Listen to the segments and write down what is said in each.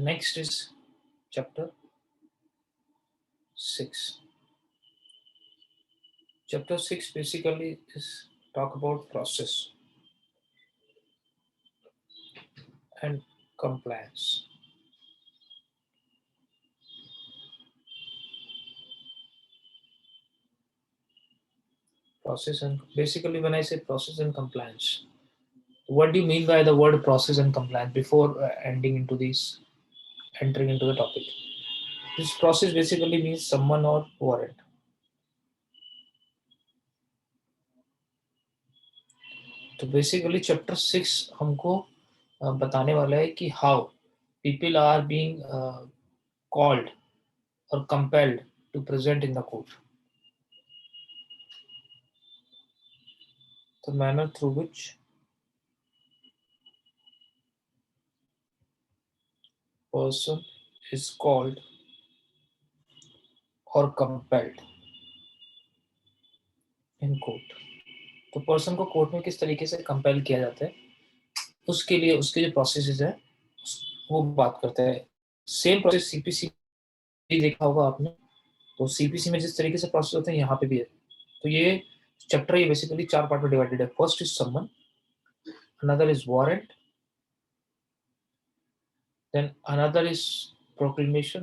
Next is chapter 6. Chapter 6 basically is talk about process and compliance. Process and basically when I say process and compliance, what do you mean by the word process and compliance before entering into the topic? This process basically means summon or warrant. तो basically chapter 6 हमको बताने वाला है कि how people are being called और compelled to present in the court, the manner through which person is called or compelled in court. तो person को court में किस तरीके से कंपेल किया जाता है, उसके लिए उसके जो प्रोसेसेस है वो बात करते हैं. सेम प्रोसेस सीपीसी देखा होगा आपने, तो सीपीसी में जिस तरीके से प्रोसेस होते हैं यहाँ पे भी है. तो ये चैप्टर ये बेसिकली 4 पार्ट में डिवाइडेड है. First is someone, another is warrant, then another is proclamation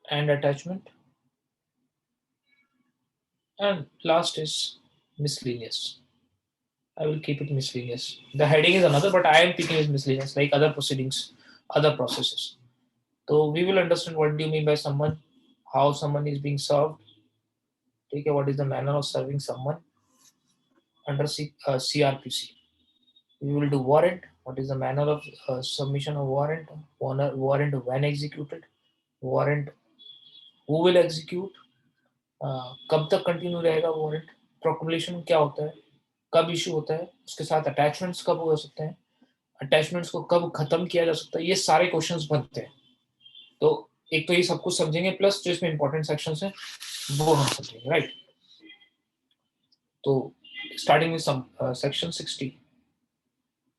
and attachment, and last is miscellaneous. I will keep it miscellaneous. The heading is another, but I am thinking is miscellaneous, like other proceedings, other processes. So we will understand what do you mean by someone, how someone is being served, okay, what is the manner of serving someone under CRPC. We will do warrant, what is the manner of submission of warrant, warrant when executed, warrant who will execute, कब तक continue रहेगा warrant, proclamation क्या होता है, कब issue होता है, उसके साथ अटैचमेंट्स कब हो सकते हैं, अटैचमेंट्स को कब खत्म किया जा सकता है, ये सारे क्वेश्चंस बनते हैं. तो एक तो ये सब कुछ समझेंगे, प्लस जो इसमें इंपॉर्टेंट सेक्शंस हैं वो हम समझेंगे, राइट. तो स्टार्टिंग विद सेक्शन 60.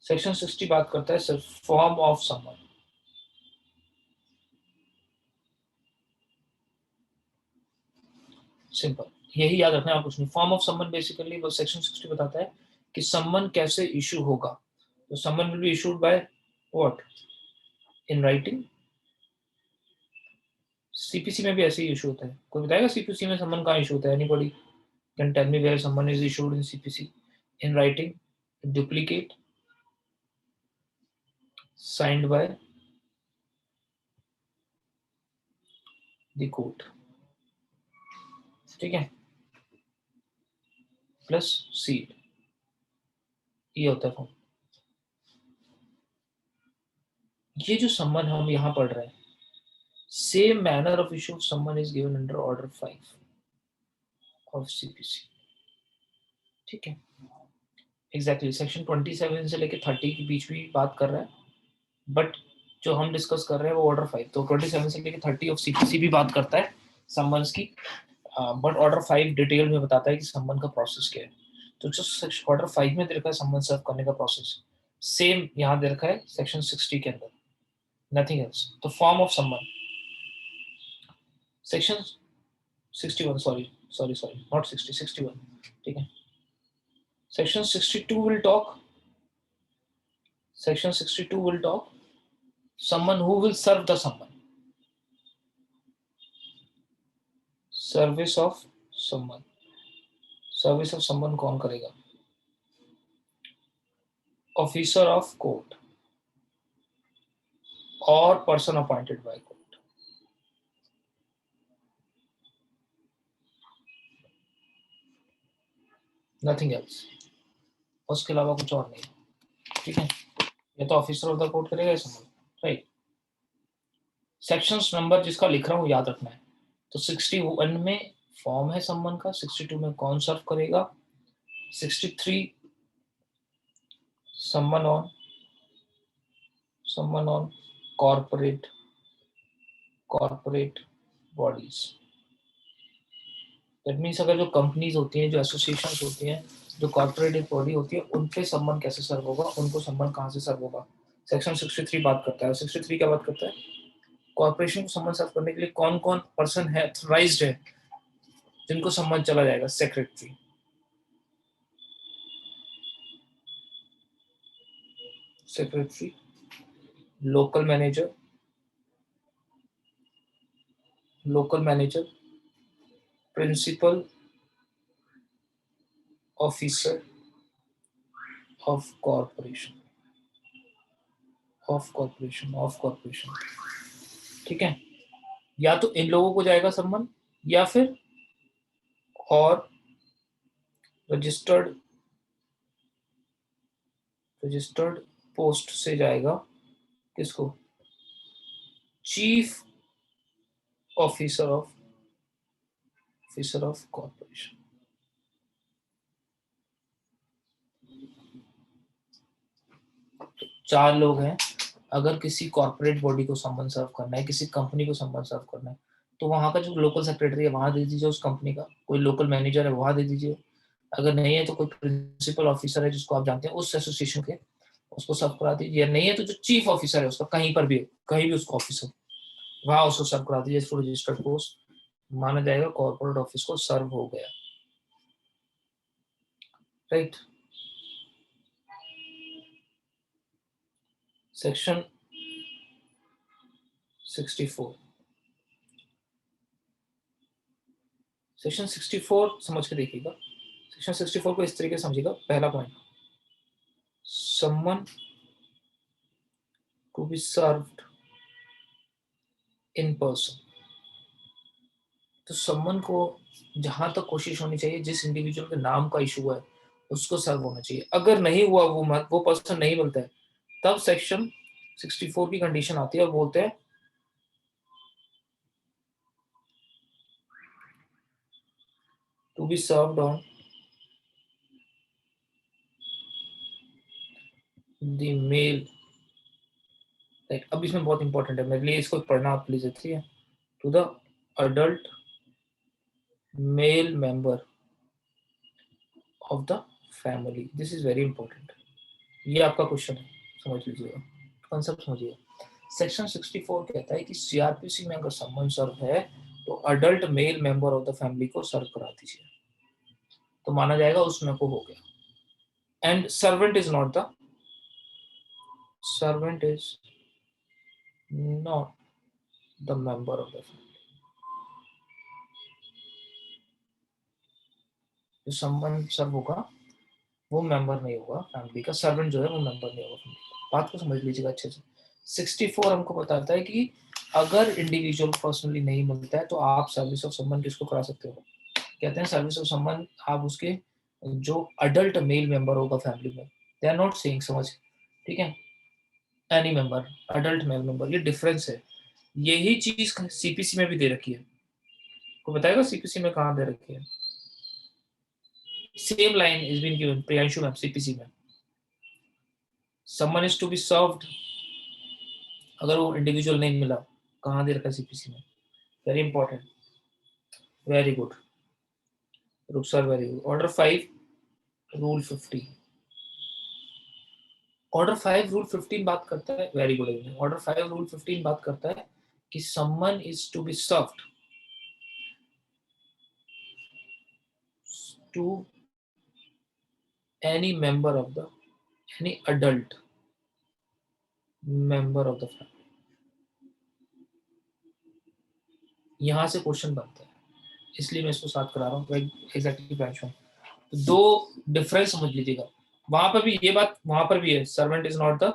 सेक्शन 60 बात करता है फॉर्म ऑफ समन. सिंपल, यही याद रखना है, आप कुछ नहीं. फॉर्म ऑफ समन बेसिकली वो सेक्शन 60 बताता है कि समन कैसे इशू होगा. तो someone will be issued by what, in writing. CPC में भी ऐसे ही इशू होता है. कोई बताएगा सीपीसी में समन कहाँ इशू होता है? Anybody can tell me where summon is issued in CPC? In writing, duplicate, signed by the court, ठीक है, प्लस सील, ये होता है फॉर्म. ये जो समन हम यहाँ पढ़ रहे हैं, same manner of issue someone is given under order 5 of CPC, ठीक है. एग्जैक्टली सेक्शन 27 से लेके 30 के बीच में बात कर रहा है, बट जो हम डिस्कस कर रहे हैं वो ऑर्डर 5. तो 27 से लेके 30 ऑफ सीपीसी भी बात करता है समन्स की, बट ऑर्डर 5 डिटेल में बताता है कि समन का प्रोसेस क्या है. तो जो ऑर्डर 5 में दे रखा है समन सर्व करने का प्रोसेस, सेम यहाँ दे रखा है सेक्शन 60 के अंदर, नथिंग एल्स. तो form of summon section 61, sorry not 60, 61, ठीक है. Section 62 will talk someone who will serve the someone. Service of summon कौन करेगा? ऑफिसर ऑफ कोर्ट और person appointed by court. Nothing else, उसके अलावा कुछ और नहीं, ठीक है. ये तो ऑफिसर ऑफ द कोर्ट करेगा समन, राइट. सेक्शंस नंबर जिसका लिख रहा हूँ याद रखना है. तो 61 में फॉर्म है समन का, 62 में कौन सर्व करेगा, 63 summon on corporate bodies. That means अगर जो कंपनीज होती हैं, जो एसोसिएशंस होती हैं, जो कॉर्पोरेट बॉडी होती है उन पे सम्मन कैसे सर्व होगा, उनको सम्मन कहाँ से सर्व होगा। सेक्शन 63 बात करता है। 63 क्या बात करता है, कॉर्पोरेशन को सम्मन सर्व करने के लिए कौन कौन पर्सन है ऑथराइज्ड है जिनको सम्मन चला जाएगा। Secretary, local manager, principal officer of corporation, ठीक है। या तो इन लोगों को जाएगा सम्मन, या फिर और रजिस्टर्ड पोस्ट से जाएगा किसको, चीफ ऑफिसर ऑफ कॉर्पोरेशन। चार लोग हैं, अगर किसी कॉर्पोरेट बॉडी को सम्मन सर्व करना है, किसी कंपनी को सम्मन सर्व करना है, तो वहां का जो लोकल सेक्रेटरी है वहां दे दीजिए उस कंपनी का, कोई लोकल मैनेजर है वहां दे दीजिए, अगर नहीं है तो कोई प्रिंसिपल ऑफिसर है जिसको आप जानते हैं उस एसोसिएशन के, उसको सर्व करा दीजिए। या नहीं है तो जो चीफ ऑफिसर है उसका, कहीं पर भी कहीं भी उसका ऑफिस हो वहां उसको सर्व करा दीजिए थ्रू रजिस्टर्ड पोस्ट, माना जाएगा कॉर्पोरेट ऑफिस को सर्व हो गया। राइट। सेक्शन 64, सेक्शन 64 समझ के देखिएगा। सेक्शन 64 को इस तरीके से समझिएगा। पहला point, someone to be served in person। तो someone को जहां तक कोशिश होनी चाहिए जिस इंडिविजुअल के नाम का इशू है उसको सर्व होना चाहिए। अगर नहीं हुआ, वो पर्सन नहीं मिलता है, तब सेक्शन 64 की कंडीशन आती है और बोलते हैं to be served on the male. अब इसमें बहुत इंपॉर्टेंट है, मेरे लिए इसको पढ़ना आप प्लीज, ठीक है। To the adult male member of the family, this is very important. ये आपका क्वेश्चन है, समझ लीजिएगा, कॉन्सेप्ट समझिएगा। सेक्शन 64 कहता है कि सीआरपीसी में अगर सम्मन सर्व है तो adult male member of the family को सर्व करा दीजिए, तो माना जाएगा उसमें को हो गया। And servant is not the member of the family. जो सम्मन सर्व होगा वो मेंबर नहीं होगा फैमिली का, सर्वेंट जो है वो मेंबर नहीं होगा फैमिली का। बात को समझ लीजिएगा अच्छे से। 64 हमको बताता है कि अगर इंडिविजुअल पर्सनली नहीं मिलता है तो आप सर्विस ऑफ सम्मन किसको करा सकते हो, कहते हैं सर्विस ऑफ सम्मन आप उसके जो अडल्ट मेल मेंबर होगा फैमिली में, दे आर नॉट सेइंग, समझ, ठीक है, any member, adult male member, ये डिफरेंस है। यही चीज सीपीसी में भी दे रखी है, को बताएगा सीपीसी में कहाँ दे रखी है। Same line is been given Priyanshu ma'am CPC में, someone is to be served, अगर वो इंडिविजुअल नहीं मिला, कहाँ दे रखा है सीपीसी में, very important, very good Rukhsar, very good. Order 5 rule 15, order 5 rule 15 बात करता है, very good evening, order 5 rule 15 बात करता है कि someone is to be served to any member of the, any adult member of the family। यहां से question बनता है, इसलिए मैं इसको साथ करा रहा हूँ एग्जैक्टली ब्रांच में। तो दो डिफरेंस समझ लीजिएगा, वहां पर भी ये बात, वहां पर भी है servant is not the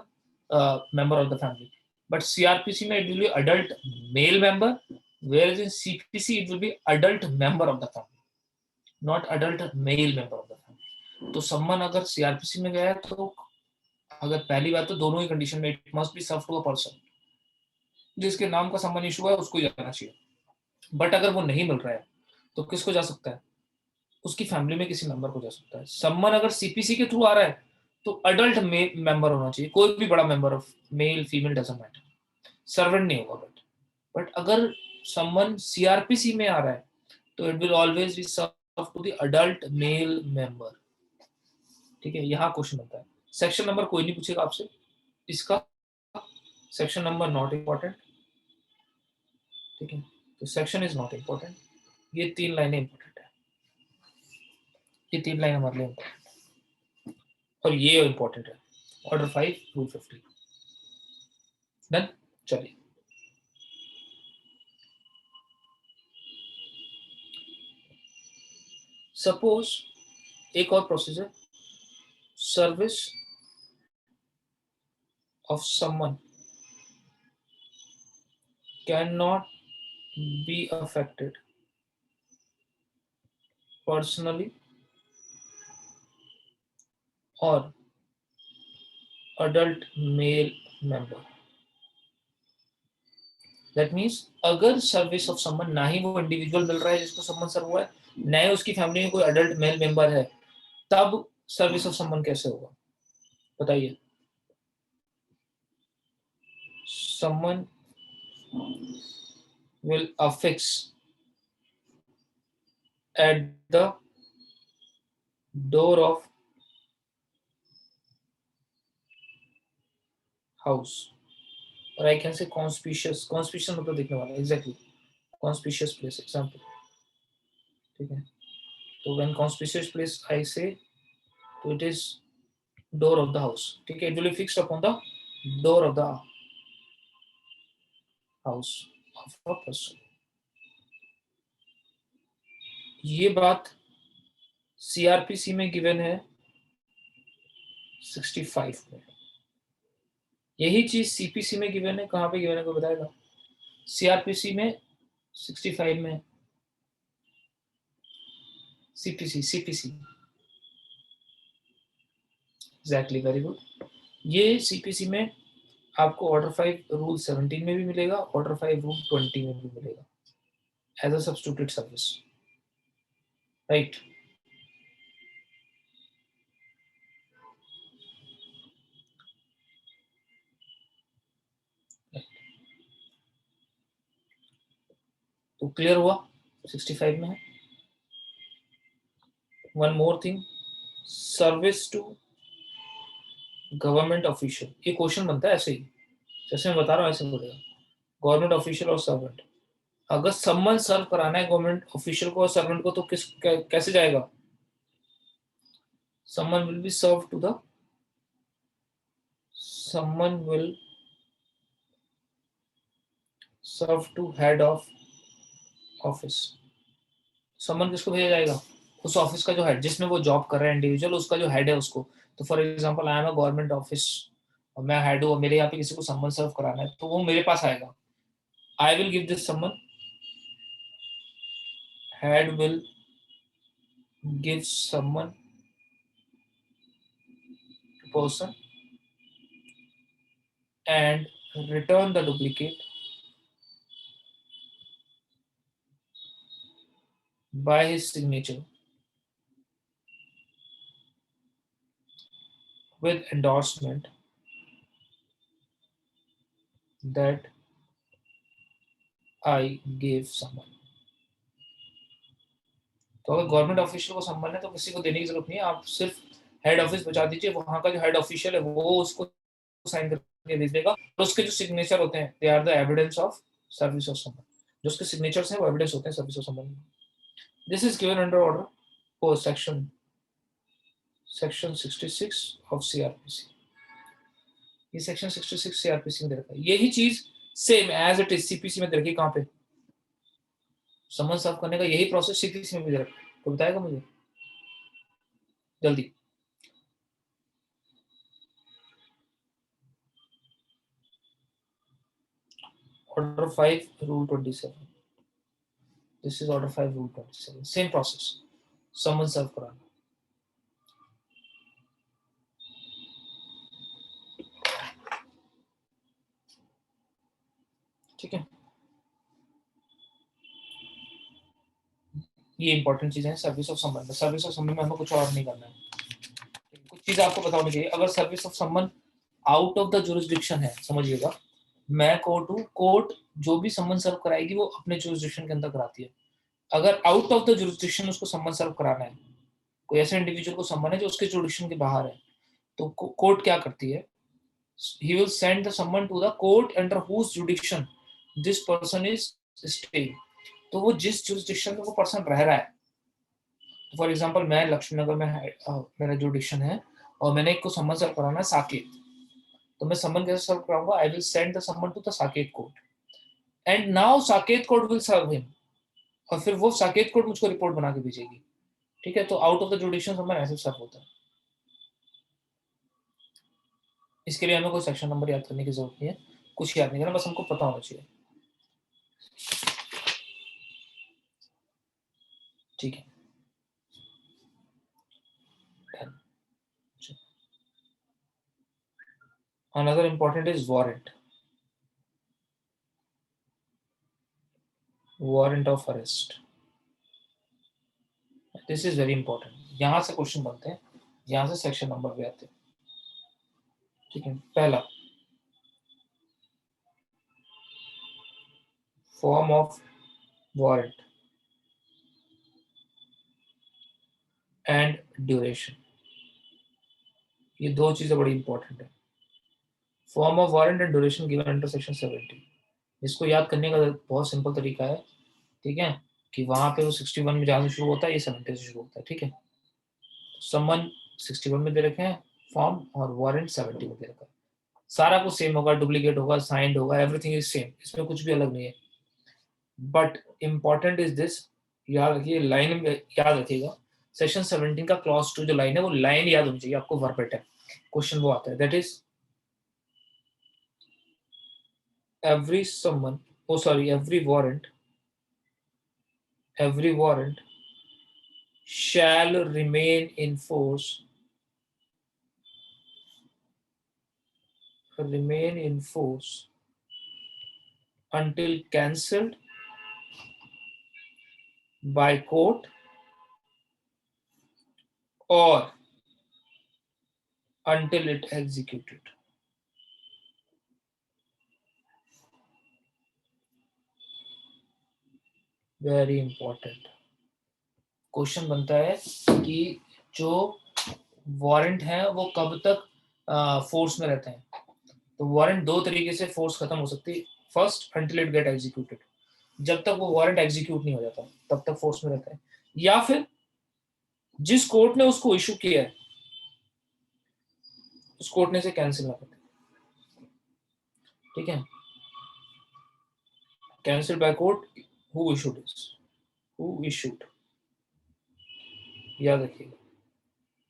member of the family, but CrPC में it will be adult male member, whereas in CPC it will be adult member of the family, not adult male member of the family। तो सम्मन अगर CrPC में गया है तो अगर पहली बात तो दोनों ही कंडीशन में it must be serve to a person, जिसके नाम का सम्मन इशू है उसको जाना चाहिए। बट अगर वो नहीं मिल रहा है तो किसको जा सकता है, उसकी फैमिली में किसी मेंबर को जा सकता है। सम्मन अगर सीपीसी के थ्रू आ रहा है तो अडल्ट मेंबर होना चाहिए, कोई भी बड़ा member of male female doesn't matter, servant नहीं होगा। बट अगर सम्मन सीआरपीसी में आ रहा है तो it will always be serve to the adult male member, ठीक है, यहाँ क्वेश्चन बनता है। सेक्शन नंबर कोई नहीं पूछेगा आपसे इसका, सेक्शन नंबर नॉट इम्पोर्टेंट, ठीक है, तो सेक्शन इज नॉट इम्पोर्टेंट। ये 3 लाइनें इम्पोर्टेंट है, ये 3 लाइन हमारे लिए इम्पोर्टेंट है, और ये इम्पोर्टेंट है। Order 5 rule 50 done. चलिए सपोज एक और procedure, service of someone can not be affected personally और adult male member। That means अगर सर्विस ऑफ समन ना ही वो इंडिविजुअल मिल रहा है जिसको समन सर्व हुआ है, ना ही उसकी फैमिली में कोई अडल्ट मेल मेंबर है, तब सर्विस ऑफ समन कैसे होगा बताइए। Summon will affix at the door of house, और I can say conspicuous, conspicuous मतलब देखने वाला, एग्जैक्टली कॉन्स्पिशियस प्लेस एग्जांपल, ठीक है। तो व्हेन कॉन्स्पिशियस प्लेस आई से, तो it is door of the house, ठीक है, it will be fixed upon the door of the house of a person. ये बात सीआरपीसी में गिवन है 65 में, यही चीज सीपीसी में गिवन है, कहाँ पे गिवन है कोई बताएगा? सीआरपीसी में 65 में, CPC CPC exactly, very good. ये सीपीसी में आपको ऑर्डर 5 रूल 17 में भी मिलेगा, ऑर्डर 5 रूल 20 में भी मिलेगा as a substituted service, right. तो क्लियर हुआ, 65 में है। One more thing, service to government official, ये क्वेश्चन बनता है ऐसे ही, जैसे मैं बता रहा हूँ ऐसे बोलेगा, गवर्नमेंट ऑफिशियल और सर्वेंट। अगर सम्मन सर्व कराना है गवर्नमेंट ऑफिशियल को और सर्वेंट को, तो कैसे जाएगा? someone will be served to the someone will serve to head of office. Summon किसको भेजा जाएगा? उस ऑफिस का जो हेड, जिसमें वो जॉब कर रहा है इंडिविजुअल, उसका जो हेड है उसको। तो for example I am a government office और मैं हेड हूँ और मेरे यहाँ पे किसी को समन सर्व कराना है, तो वो मेरे पास आएगा, I will give this summon, head will give summon person and return the duplicate by his signature with endorsement that I gave someone। तो अगर गवर्नमेंट ऑफिशियल को सम्मान है तो किसी को देने की जरूरत नहीं है, आप सिर्फ हेड ऑफिस बचा दीजिए, वहां का जो हेड ऑफिशियल है वो उसको साइन करके भेज देगा, और उसके जो सिग्नेचर होते हैं they are the evidence of service of summon, जो उसके सिग्नेचर्स हैं वो एविडेंस होते हैं service of summon. This is given under order for section 66 of CRPC. ये सेक्शन 66 सीआरपीसी में दे रखा है, यही चीज same as it is CPC में दे रखी है। कहाँ पे? समन सर्व करने का यही प्रोसेस सीपीसी में भी दे रखा है, तो बताएगा मुझे जल्दी। Order 5 rule 27, this is order 5 rule 27, same process, summon serve कराना। ठीक है, ये इंपॉर्टेंट चीजें हैं सर्विस ऑफ समन में। सर्विस ऑफ समन में हमें कुछ और नहीं करना है, कुछ चीज आपको पता होनी चाहिए। अगर service of summon out of the jurisdiction है, समझिएगा, मैं कोर्ट हूँ, कोर्ट जो भी समन सर्व कराएगी वो अपने जुरिस्डिक्शन के अंदर कराती है। अगर आउट ऑफ द जुरिस्डिक्शन उसको समन सर्व कराना है, कोई ऐसा इंडिविजुअल को समन है जो उसके जुडिक्शन के बाहर है, तो कोर्ट क्या करती है, he will send the summon to the court under whose jurisdiction this person is staying. तो वो जिस jurisdiction में वो पर्सन रह रहा है, फॉर एग्जांपल मैं लक्ष्मी नगर में मेरा जुरिडिक्शन है और मैंने एक को सम्मन सर्व कराना है साकेत, तो मैं सम्मन कैसे सर्व कराऊंगा, I will send the summon to the Saket court and now Saket court will serve him, और फिर वो साकेत कोर्ट मुझको रिपोर्ट बना के भेजेगी, ठीक है। तो आउट ऑफ द जुडिक्शन सम्मन ऐसे सर्व होता है। इसके लिए हमें कोई सेक्शन नंबर याद करने की जरूरत नहीं है, कुछ याद नहीं करना, बस हमको पता होना चाहिए, ठीक है। Another important is warrant. Warrant of arrest. This is very important. यहाँ से क्वेश्चन बनते हैं, यहाँ से सेक्शन नंबर पे आते हैं, ठीक है। पहला, form of warrant and duration, ये दो चीजें बड़ी इंपॉर्टेंट है। Form of warrant and duration given under section 70, इसको याद करने का बहुत सिंपल तरीका है, ठीक है, कि वहां पे वो 61 में जहां से शुरू होता है, ये 70 से शुरू होता है, ठीक है। सम्मन 61 में दे रखे हैं फॉर्म, और वारंट 70 में दे रखा है, सारा कुछ सेम होगा, डुप्लीकेट होगा, साइंड होगा, एवरीथिंग इज सेम, इसमें कुछ भी अलग नहीं है। बट इम्पॉर्टेंट इज दिस, याद रखिए, लाइन में याद रखिएगा, सेक्शन 17 का क्लॉज 2 जो लाइन है, वो लाइन याद होनी चाहिए आपको वर्बेटम, क्वेश्चन वो आता है, that is every summon, oh sorry, every warrant shall remain in force until cancelled by court or until it executed. Very important question बनता है कि जो वारंट है वो कब तक फोर्स में रहते हैं, तो वारंट दो तरीके से फोर्स खत्म हो सकती है। First, until it get executed, जब तक वो वारंट एग्जीक्यूट नहीं हो जाता तब तक फोर्स में रहता है, या फिर जिस कोर्ट ने उसको इशू किया है उस कोर्ट ने से कैंसिल ना करते, ठीक है। Cancel by court, who issued, याद रखिएगा,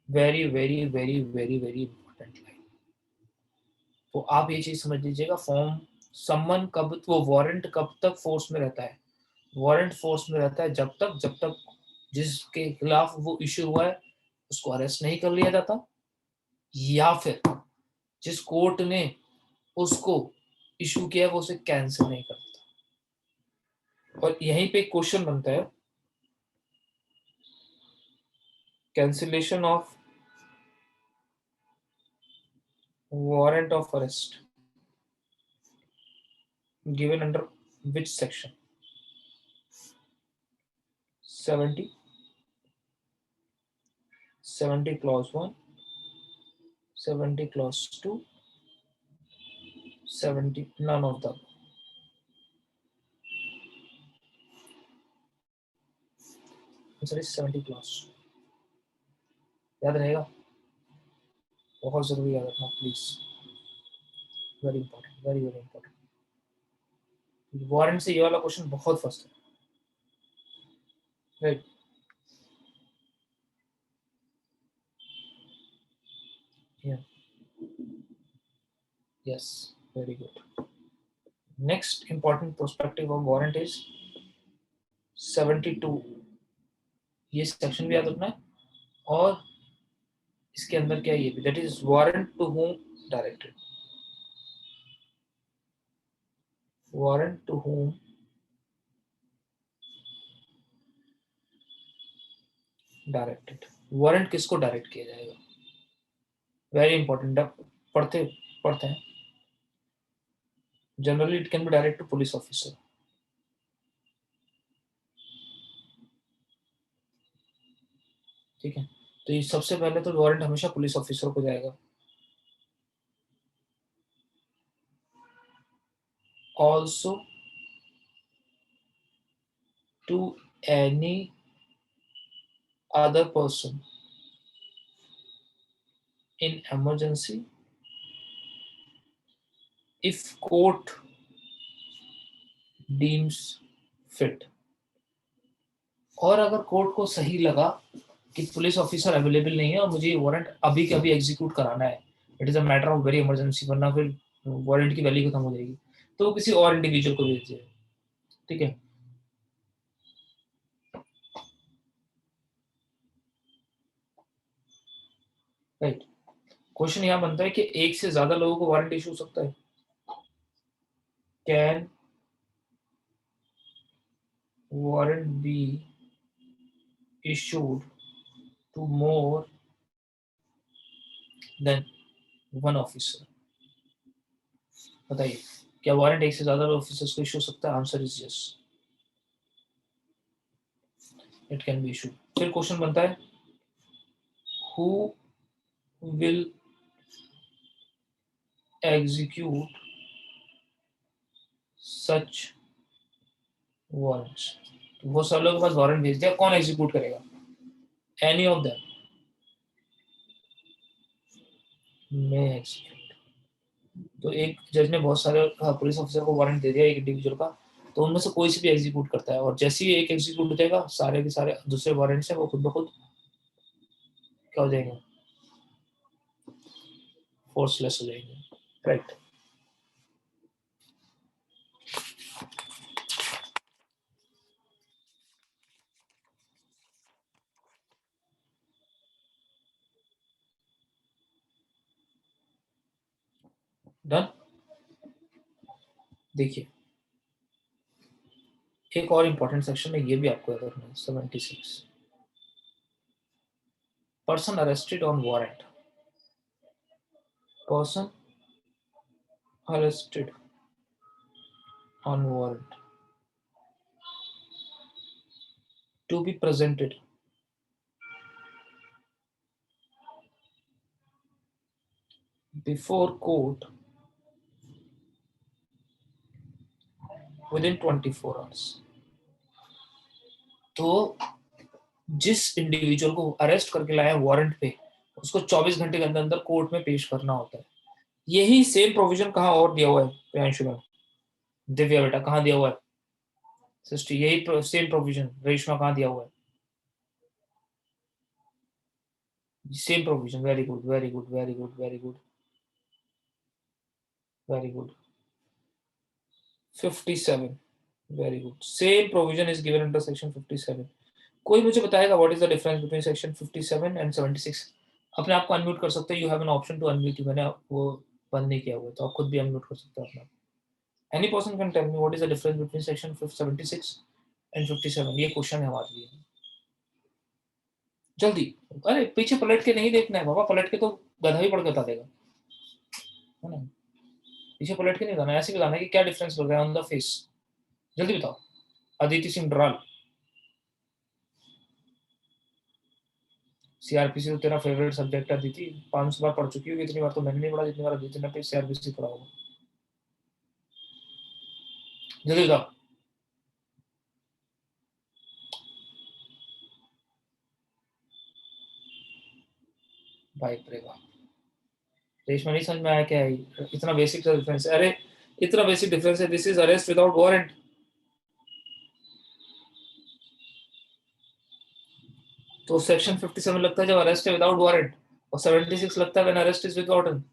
very very very very very important line. तो आप ये चीज समझ लीजिएगा, फॉर्म सम्मन कब, वो वारंट कब तक फोर्स में रहता है, वारंट फोर्स में रहता है जब तक जिसके खिलाफ वो इशू हुआ है उसको अरेस्ट नहीं कर लिया जाता, या फिर जिस कोर्ट ने उसको इशू किया है वो उसे कैंसिल नहीं करता। और यहीं पे एक क्वेश्चन बनता है, cancellation of warrant of arrest given under which section, 70 clause 1, 70 clause 2, 70 none of them, answer is 70 clause। याद रहेगा, बहुत जरूरी याद रखना please, very important, very very important. Warrant से ये वाला क्वेश्चन बहुत फर्स्ट है, right. Yes, very good. Next important prospective of warrant is 72, ये सेक्शन भी याद रखना है, और इसके अंदर क्या है ये भी, that is warrant to whom directed, warrant to whom directed, warrant किसको डायरेक्ट किया जाएगा, वेरी इंपॉर्टेंट, पढ़ते पढ़ते हैं। Generally it can be direct to police officer, ठीक है। तो ये सबसे पहले तो वारंट हमेशा पुलिस ऑफिसर को जाएगा। Also to any other person in emergency if court deems fit। और अगर कोर्ट को सही लगा कि पुलिस ऑफिसर अवेलेबल नहीं है और मुझे वारंट अभी के अभी एग्जीक्यूट कराना है, it is a matter of very emergency, वरना फिर वारंट की वैल्यू खत्म हो जाएगी, तो वो किसी और इंडिविजुअल को भेज दिया। ठीक है, राइट। क्वेश्चन यहाँ बनता है कि एक से ज्यादा लोगों को वारंट इशू हो सकता है। Can warrant be issued to more than one officer? बताइए, क्या वारंट एक से ज्यादा ऑफिसर्स को इशू हो सकता है? Answer is yes, it can be issued. फिर क्वेश्चन बनता है, who will execute such warrants? वो सब लोगों के पास वारंट भेज दिया, कौन एग्जीक्यूट करेगा? Any of them may execute. तो एक जज ने बहुत सारे पुलिस ऑफिसर को वारंट दे दिया एक इंडिविजुअल का, तो उनमें से कोई से भी एग्जीक्यूट करता है, और जैसे ही एक एग्जीक्यूट हो जाएगा सारे के सारे दूसरे वारंट से वो खुद ब खुद क्या हो जाएंगे? फोर्सलेस हो जाएंगे, राइट। डन। देखिए, एक और इंपॉर्टेंट सेक्शन है, ये भी आपको याद रखना है, 76। Person arrested on warrant, person arrested on warrant to be presented before court within 24 hours। तो जिस इंडिविजुअल को अरेस्ट करके लाया वारंट पे, उसको 24 घंटे के अंदर अंदर कोर्ट में पेश करना होता है। यही सेम प्रोविजन कहाँ और दिया हुआ है प्रियांशु मैम? दिव्या बेटा कहाँ दिया हुआ है? सिस्टर यही सेम प्रोविजन रेशमा कहाँ दिया हुआ है? Same provision, very good very good very good very good very good. 57, very good, same provision is given under section 57। कोई मुझे बताएगा what is the difference between section 57 and 76? अपने आप को अनम्यूट कर सकते हैं, you have an option to unmute, मैंने वो बंद नहीं किया हुआ, तो आप खुद भी अनम्यूट कर सकते हैं अपना। Any person can tell me what is the difference between section 76 and 57? ये क्वेश्चन है हमारे लिए, जल्दी। अरे पीछे पलट के नहीं देखना है बाबा, पलट के तो गधा ही पढ़ के बता देगा, है ना? पीछे पलट के नहीं बताना, ऐसे बताना है कि क्या डिफरेंस लग रहा है ऑन द फेस। जल्दी बताओ। अदिति सिंह डराल, सीआरपीसी तो तेरा फेवरेट सब्जेक्ट है अदिति, 500 बार पढ़ चुकी होगी, इतनी बार तो मैंने नहीं पढ़ा जितनी बार अदिति ने सीआरपीसी पढ़ा होगा। जल्दी बताओ। भाई प्रेगा, रेशमा नहीं समझ में आया क्या है? इतना बेसिक डिफरेंस है, अरे इतना बेसिक डिफरेंस है, this is arrest without warrant. तो सेक्शन 57 लगता है जब अरेस्ट है विदाउट वारंट, और 76 लगता है when arrest is with warrant,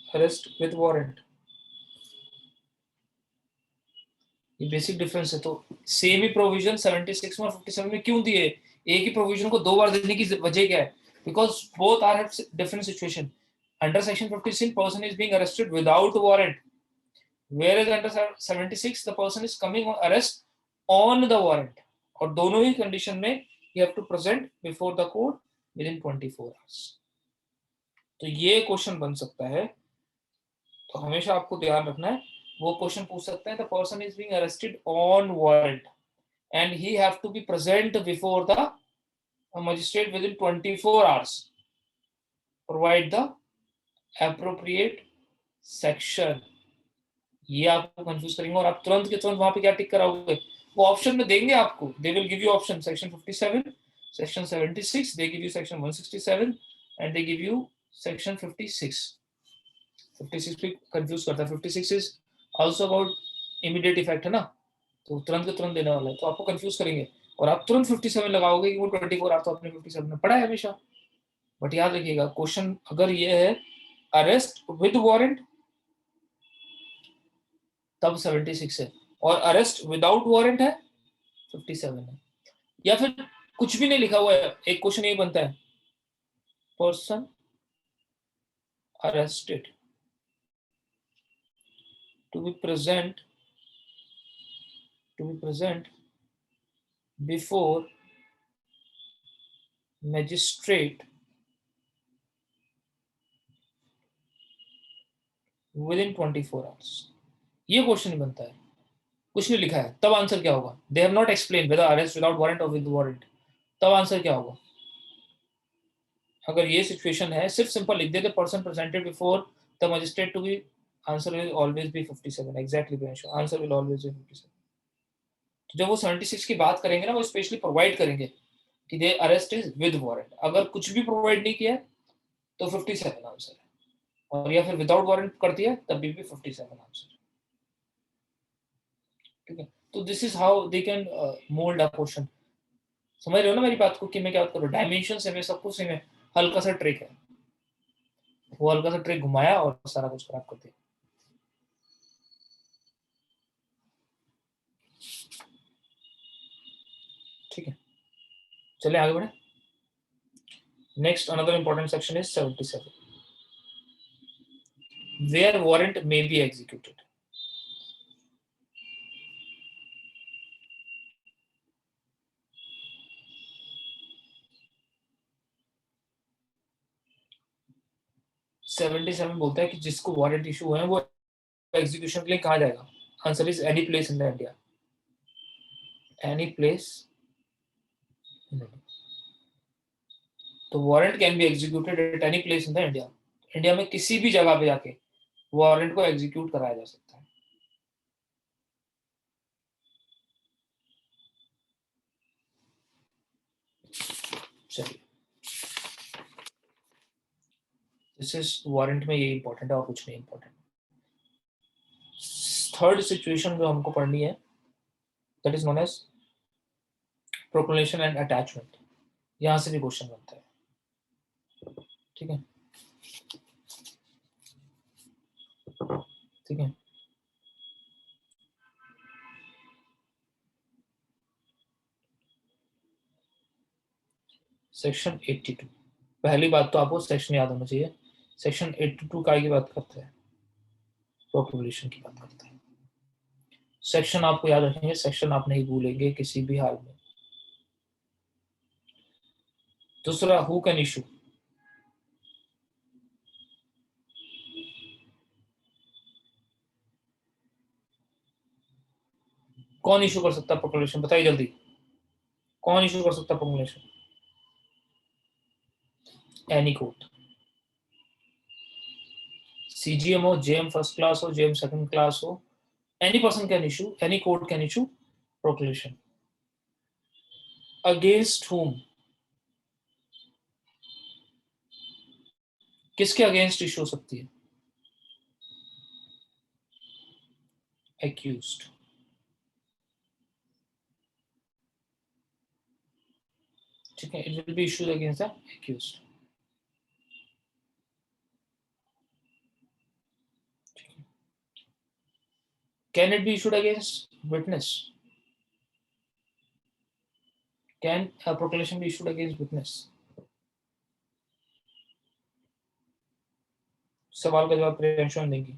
arrest with warrant. ये बेसिक डिफरेंस है। तो सेम ही प्रोविजन 76 में और 57 में क्यों दिए? एक ही प्रोविजन को दो बार देने की वजह क्या है? Because both are have different situation. Under section 56 person is being arrested without warrant, whereas under 76 the person is coming on arrest on the warrant, और दोनों ही कंडीशन में you have to present before the court within 24 hours। तो ये question बन सकता है, तो हमेशा आपको ध्यान रखना है, वो क्वेश्चन पूछ सकते हैं the person is being arrested on warrant, and he have to be present before the magistrate within 24 hours. Provide the appropriate section. ये आपको कंफ्यूज करेंगे और आप तुरंत के तुरंत वहां पे क्या टिक कराओगे, वो ऑप्शन में देंगे आपको, they will give you option section 57, section 76, they give you section 167 and they give you section 56. 56 भी कंफ्यूज करता है. 56 is also about immediate effect है ना, तो तुरंत के तुरंत देने वाला है, तो आपको कंफ्यूज करेंगे और आप तुरंत 57 लगाओगे कि वो 24 आवर तो आपने 57 में पढ़ा है हमेशा. बट याद रखिएगा क्वेश्चन अगर ये है अरेस्ट विद वारंट तब 76 है, और अरेस्ट विदाउट वारंट है 57 है. या फिर कुछ भी नहीं लिखा हुआ है, एक क्वेश्चन ये बनता है person arrested to be present before magistrate within 24 hours. ये क्वेश्चन बनता है, कुछ नहीं लिखा है, तब आंसर क्या होगा, they have not explain whether arrest without warrant और विद वारंट, तब आंसर क्या होगा. अगर ये सिचुएशन है, सिर्फ सिंपल लिख देते person presented before the magistrate to be, answer will always be 57. Exactly answer will always be 57. तो जब वो 76 की बात करेंगे ना, वो स्पेशली प्रोवाइड करेंगे कि दे अरेस्ट इज विद वारंट. अगर कुछ भी प्रोवाइड नहीं किया तो 57 आंसर है, और या फिर विदाउट वारंट कर दिया तब भी 57 आंसर. ठीक है, तो this is how they can mould a question. समझ रहे हो ना मेरी बात को कि मैं क्या बात कर रहा हूँ. डायमेंशन से में सब कुछ से में हल्का सा ट्रिक है, वो हल्का सा ट्रिक घुमाया और सारा कुछ खराब कर दिया. ठीक है, चलिए आगे बढ़े. Next another important section is 77, where warrant may be executed. Seventy seven बोलता है कि जिसको वारंट इशू हुए हैं वो एग्जीक्यूशन के लिए कहा जाएगा. Answer is any place in the India. Any place. तो warrant can be executed at any place in the India. India में किसी भी जगह पे जाके वारंट को एग्जीक्यूट कराया जा सकता है. चलिए, दिस इज वारंट में ये इंपॉर्टेंट है और कुछ नहीं इंपॉर्टेंट. थर्ड सिचुएशन जो हमको पढ़नी है that is known as proclamation and attachment. यहां से भी क्वेश्चन बनता है. ठीक है, ठीक है. सेक्शन 82. पहली बात तो आपको सेक्शन याद होना चाहिए. सेक्शन 82 काय की बात करते हैं, प्रोक्लेमेशन की बात करते हैं. सेक्शन आपको याद रखेंगे, सेक्शन आप नहीं भूलेंगे किसी भी हाल में. दूसरा, हु कैन इशू. कौन इशू कर सकता है प्रोक्लेमेशन, बताइए जल्दी. कौन इशू कर सकता है प्रोक्लेमेशन. Any court. सीजीएम हो, जेएम फर्स्ट क्लास हो, जेएम सेकंड क्लास हो, any person can issue, any court can issue proclamation. Against whom, किसके अगेंस्ट इशू हो सकती है. एक्यूज्ड. ठीक है, it will be issued against the accused. Can it be issued against witness. Can a proclamation be issued against witness. सवाल का जवाब प्रियंशु देंगी.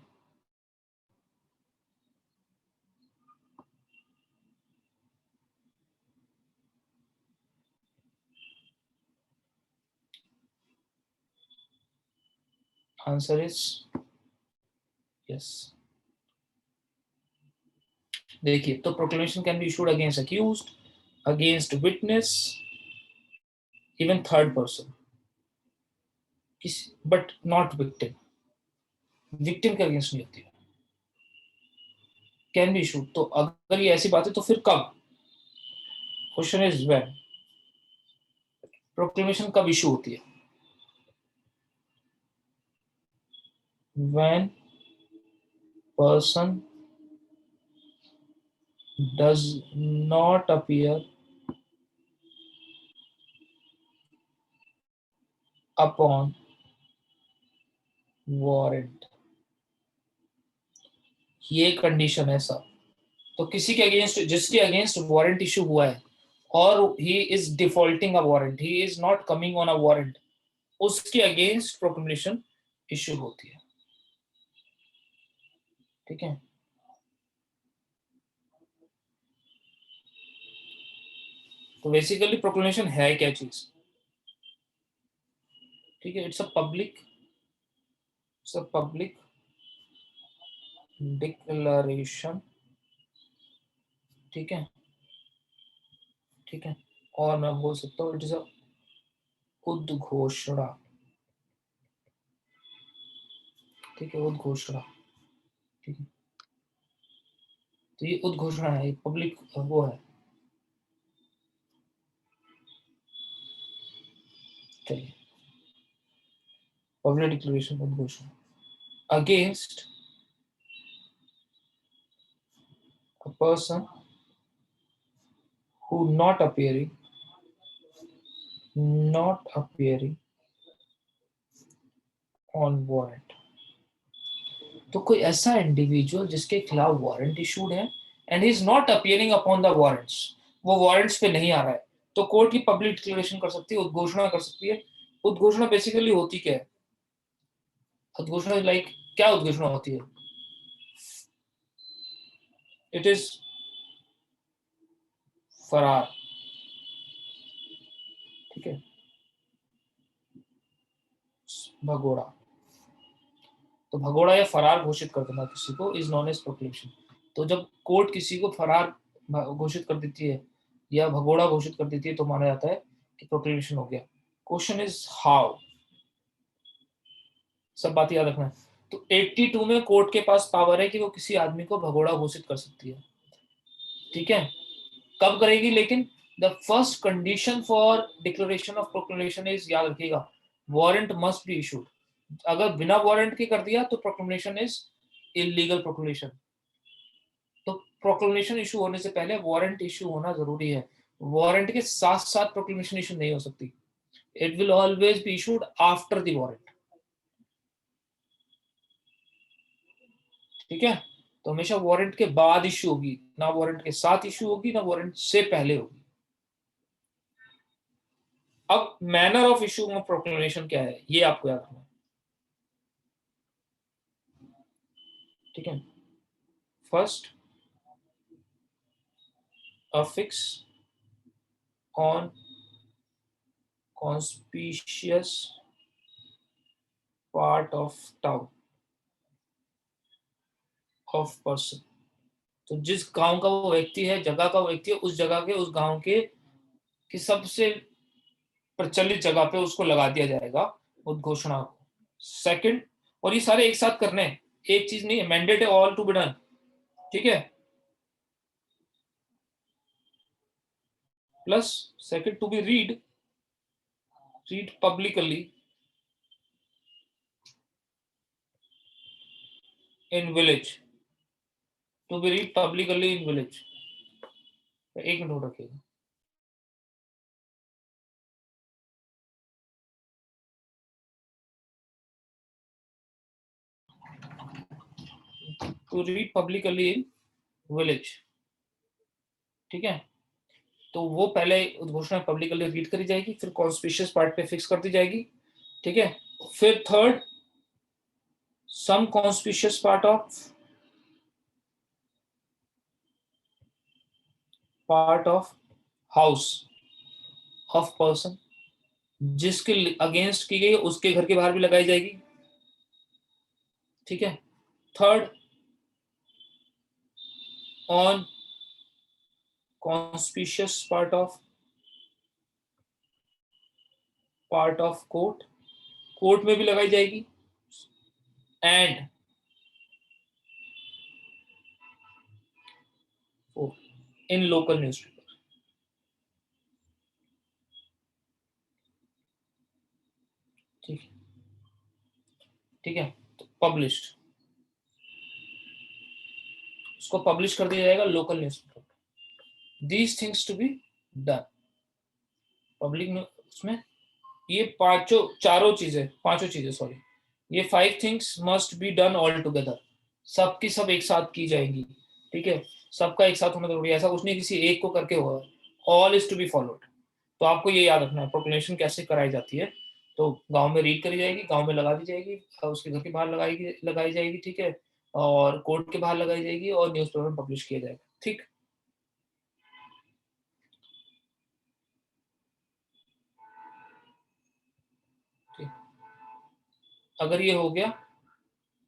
Answer is yes. देखिए, तो proclamation can be issued against accused, against witness, even third person, but not victim. Victim के against नहीं होती है, कैन बी इशूड। तो अगर ये ऐसी बात है तो फिर कब? Question is when. प्रोक्लेमेशन कब इशू होती है? When person does not appear upon warrant. ये कंडीशन है सब। तो किसी के अगेंस्ट, जिसके अगेंस्ट वारंट इशू हुआ है और he is defaulting a warrant, he is not coming on a warrant, उसके अगेंस्ट प्रोक्लेमेशन इशू होती है। ठीक है। तो बेसिकली प्रोक्लेमेशन है क्या चीज? ठीक है, इट्स अ पब्लिक डिक्लेरेशन। ठीक है, ठीक है। और मैं बोल सकता हूँ इट इज अ उद्घोषणा। ठीक है, उद्घोषणा। ठीक है, तो ये उद्घोषणा है, पब्लिक वो है। चलिए, पब्लिक डिक्लेरेशन, उद्घोषणा against a person who not appearing on warrant। तो कोई ऐसा इंडिविजुअल जिसके खिलाफ वारंट इशूड है and is not appearing upon the warrants, वो वारंट्स पे नहीं आ रहा है, तो कोर्ट की पब्लिक डिक्लेरेशन कर सकती है, उद्घोषणा कर सकती है। उद्घोषणा बेसिकली होती क्या है? उद्घोषणा लाइक क्या उद्घोषणा होती है? इट इज फरार। ठीक है, भगोड़ा। तो भगोड़ा या फरार घोषित कर देना किसी को इज नॉन एज प्रोक्लेमेशन। तो जब कोर्ट किसी को फरार घोषित कर देती है या भगोड़ा घोषित कर देती है तो माना जाता है कि प्रोक्लेमेशन हो गया। Question is how. सब बात याद रखना है। तो 82 में कोर्ट के पास पावर है कि वो किसी आदमी को भगोड़ा घोषित कर सकती है। ठीक है, कब करेगी लेकिन? The first condition for declaration of proclamation is, याद रखिएगा, वारंट मस्ट बी इशूड। अगर बिना वारंट के कर दिया तो प्रोक्लेमेशन इज इलीगल प्रोक्लेमेशन। तो प्रोक्लेमेशन इशू होने से पहले वारंट इशू होना जरूरी है। वारंट के साथ साथ प्रोक्लेमेशन इशू नहीं हो सकती। It will always be issued after the warrant. ठीक है, तो हमेशा वारंट के बाद इशू होगी, ना वारंट के साथ इशू होगी, ना वारंट से पहले होगी। अब manner of issue of proclamation क्या है ये आपको याद रखना है। ठीक है, first affix on conspicuous part of town of person. तो जिस गांव का वो व्यक्ति है, जगह का व्यक्ति है, उस जगह के, उस गांव के की सबसे प्रचलित जगह पे उसको लगा दिया जाएगा उद्घोषणा को। सेकंड, और ये सारे एक साथ करने हैं, एक चीज नहीं है, मैंडेट है ऑल टू बी डन। ठीक है, plus second to be read publicly in village. To be read publicly in village. एक मिनट हो रखिएगा। To read publicly in village. ठीक है, तो वो पहले उद्घोषणा पब्लिकली रीड करी जाएगी, फिर कॉन्स्पिशियस पार्ट पे फिक्स कर दी जाएगी। ठीक है, फिर third, some conspicuous part of house of person, जिसके अगेंस्ट की गई उसके घर के बाहर भी लगाई जाएगी। ठीक है, third, on conspicuous part of court में भी लगाई जाएगी, एंड इन लोकल न्यूज़पेपर। ठीक है, ठीक है। तो पब्लिश्ड, उसको पब्लिश कर दिया जाएगा local newspaper. These things to be done public में, उसमें ये पांचों चीजें सॉरी, ये 5 things must be done all together, सबकी सब एक साथ की जाएंगी। ठीक है, सबका एक साथ होना जरूरी है, ऐसा कुछ नहीं किसी एक को करके होगा, all is to be followed. तो आपको ये याद रखना है प्रोक्लेमेशन कैसे कराई जाती है। तो गांव में रीड करी जाएगी, गांव में लगा दी जाएगी, उसके घर के बाहर लगाई जाएगी, ठीक है, और कोर्ट के बाहर लगाई जाएगी, और न्यूज़पेपर में पब्लिश किया जाएगा। ठीक, ठीक। अगर ये हो गया,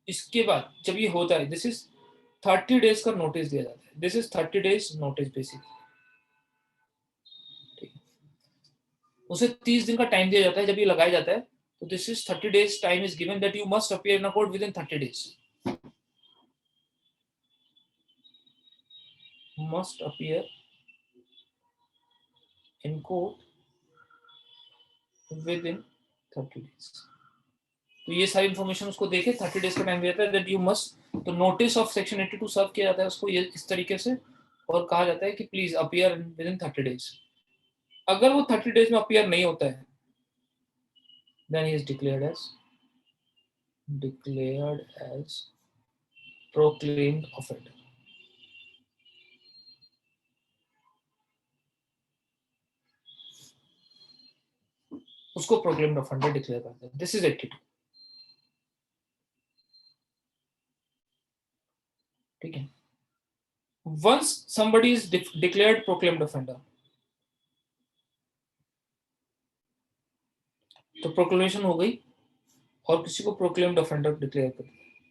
इसके बाद जब ये होता है, दिस इज 30 डेज का नोटिस दिया जाता है, this is 30 days notice basically. ठीक है, उसे 30 दिन का टाइम दिया जाता है जब ये लगाया जाता है, तो this is 30 days time is given that you must appear in a court with in 30 days, must appear in court with in 30 days. तो ये सारी इंफॉर्मेशन उसको देके 30 डेज का टाइम दिया जाता है दैट यू मस्ट, तो नोटिस ऑफ सेक्शन 82 सर्व किया जाता है उसको ये इस तरीके से, और कहा जाता है कि please appear with in 30 days. अगर वो 30 डेज में अपीयर नहीं होता है, then he is declared as proclaimed offender। उसको proclaimed offender डिक्लेयर करते हैं। This is 82। ठीक है, once somebody is declared proclaimed offender, तो प्रोक्लेमेशन हो गई और किसी को proclaimed offender डिक्लेयर कर दिया,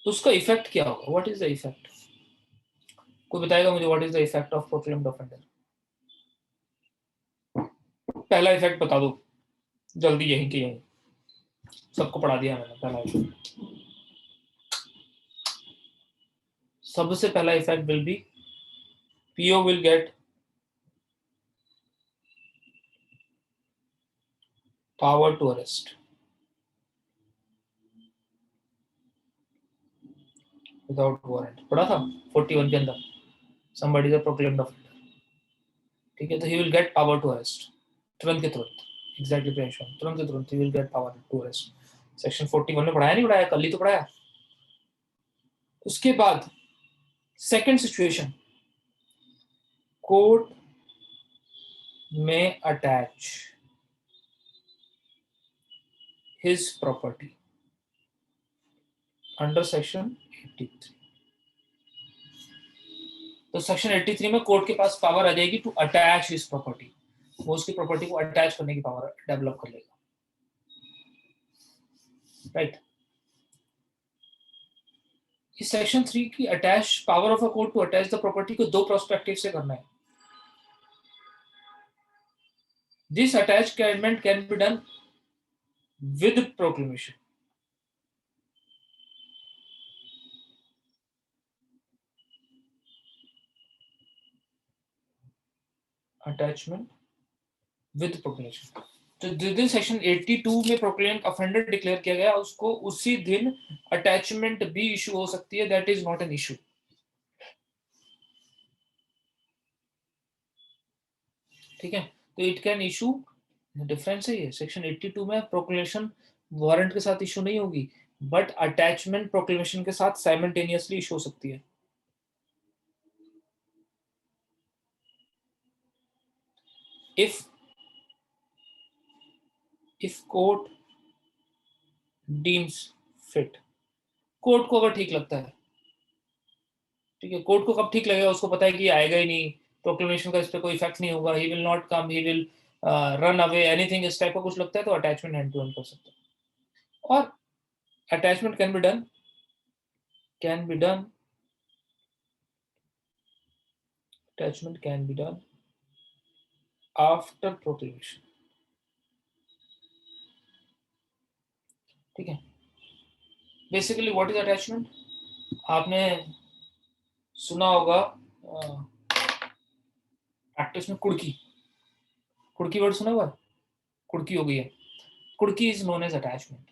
तो उसका इफेक्ट क्या होगा? What is the effect? कोई बताएगा मुझे what is the effect of proclaimed offender? पहला इफेक्ट बता दो जल्दी, यहीं के यहीं, सबको पढ़ा दिया मैंने। पहला इफेक्ट, सबसे पहला effect will be PO will get power to arrest without warrant. पढ़ा था 41 के अंदर, somebody is a proclaimed offender। ठीक है, तो he will get power to arrest, तुरंत के तुरंत, एग्जैक्टली प्रियांशु, तुरंत के तुरंत he will get power to arrest। Section 41 में पढ़ाया नहीं पढ़ाया, कल ही तो पढ़ाया। उसके बाद सेकंड सिचुएशन, कोर्ट में attach his property under section 83। तो सेक्शन 83 में कोर्ट के पास पावर आ जाएगी टू अटैच हिज प्रॉपर्टी, वो उसकी प्रॉपर्टी को अटैच करने की पावर डेवलप कर लेगा। राइट, इस सेक्शन 3 की attach power of a court to attach the property को दो प्रोस्पेक्टिव से करना है। This attachment can be done with proclamation, attachment with proclamation. तो जिस दिन सेक्शन 82 में प्रोक्लेम्ड ऑफेंडर डिक्लेयर किया गया, उसको उसी दिन अटैचमेंट भी इशू हो सकती है, that is not an issue. ठीक है, तो इट कैन इशू, डिफरेंस है ये, सेक्शन 82 में प्रोक्लेमेशन वारंट के साथ इशू नहीं होगी, बट अटैचमेंट प्रोक्लेमेशन के साथ साइमल्टेनियसली इशू हो सकती है। If court deems fit, court को अगर ठीक लगता है, ठीक है, कोर्ट को कब ठीक लगेगा, उसको पता है कि आएगा ही नहीं, प्रोक्लेमेशन का इस पर कोई इफेक्ट नहीं होगा, he will not come, he will run away, anything इस टाइप का कुछ लगता है, तो अटैचमेंट हैंड टू हैंड कर सकते हैं। और attachment can be done Attachment can be done after proclamation. ठीक है. Basically what is attachment? आपने सुना होगा प्रैक्टिस में कुड़की वर्ड सुना हुआ. कुड़की हो गई है. कुड़की इज नोन एज अटैचमेंट.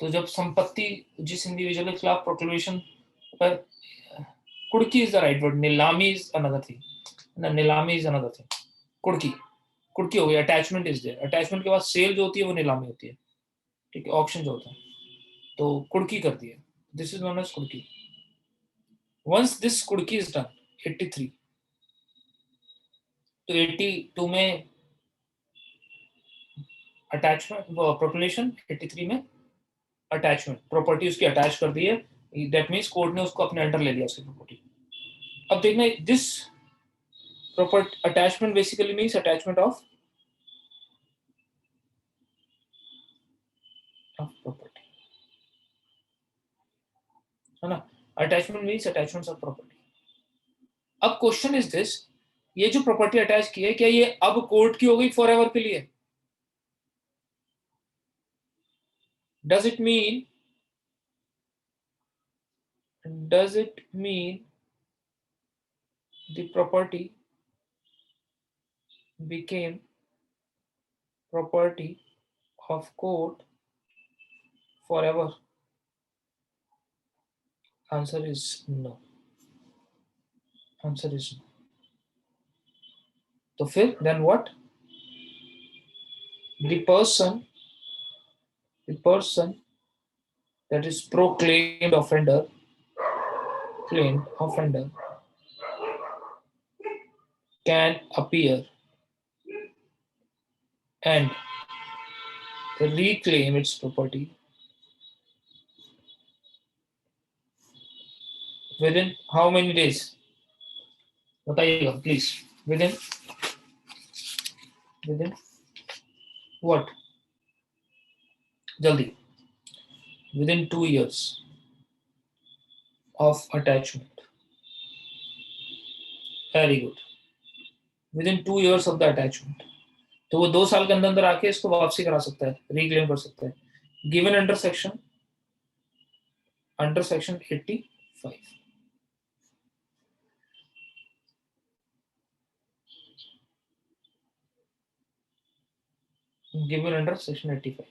तो जब संपत्ति जिस इंडिविजुअल के खिलाफ प्रोक्लेमेशन पर, कुड़की इज द राइट वर्ड, नीलामी इज अनदर थिंग ना, नीलामी इज अनदर थिंग. कुड़की हो गई. Attachment is there. अटैचमेंट के बाद सेल जो होती है वो नीलामी होती है. ठीक है, ऑक्शन जो होता है. तो कुड़की करती है. दिस इज नोन एज कुड़की. वंस दिस कुड़की इज डन 83, तो 82 में अटैचमेंट, प्रोक्लेमेशन, 83 में अटैचमेंट, प्रॉपर्टी उसकी अटैच कर दी है. दैट मींस कोर्ट ने उसको अपने अंडर ले लिया उसकी प्रॉपर्टी. अब देखना, this property attachment basically means attachment of property, है ना. Attachment means attachment of property. अब क्वेश्चन इज दिस, ये जो प्रॉपर्टी अटैच की है, क्या ये अब कोर्ट की हो गई फॉर एवर के लिए? Does it mean the property became property of court forever? Answer is no. Answer is no. तो फिर then what? The person that is proclaimed offender, can appear and reclaim its property within how many days? बताइएगा please. within what? जल्दी. within 2 years of attachment. Very good. within 2 years of the attachment. तो वो 2 साल के अंदर अंदर आके इसको वापसी करा सकता है, रिक्लेम कर सकता है. Given under section 85. given under section 85.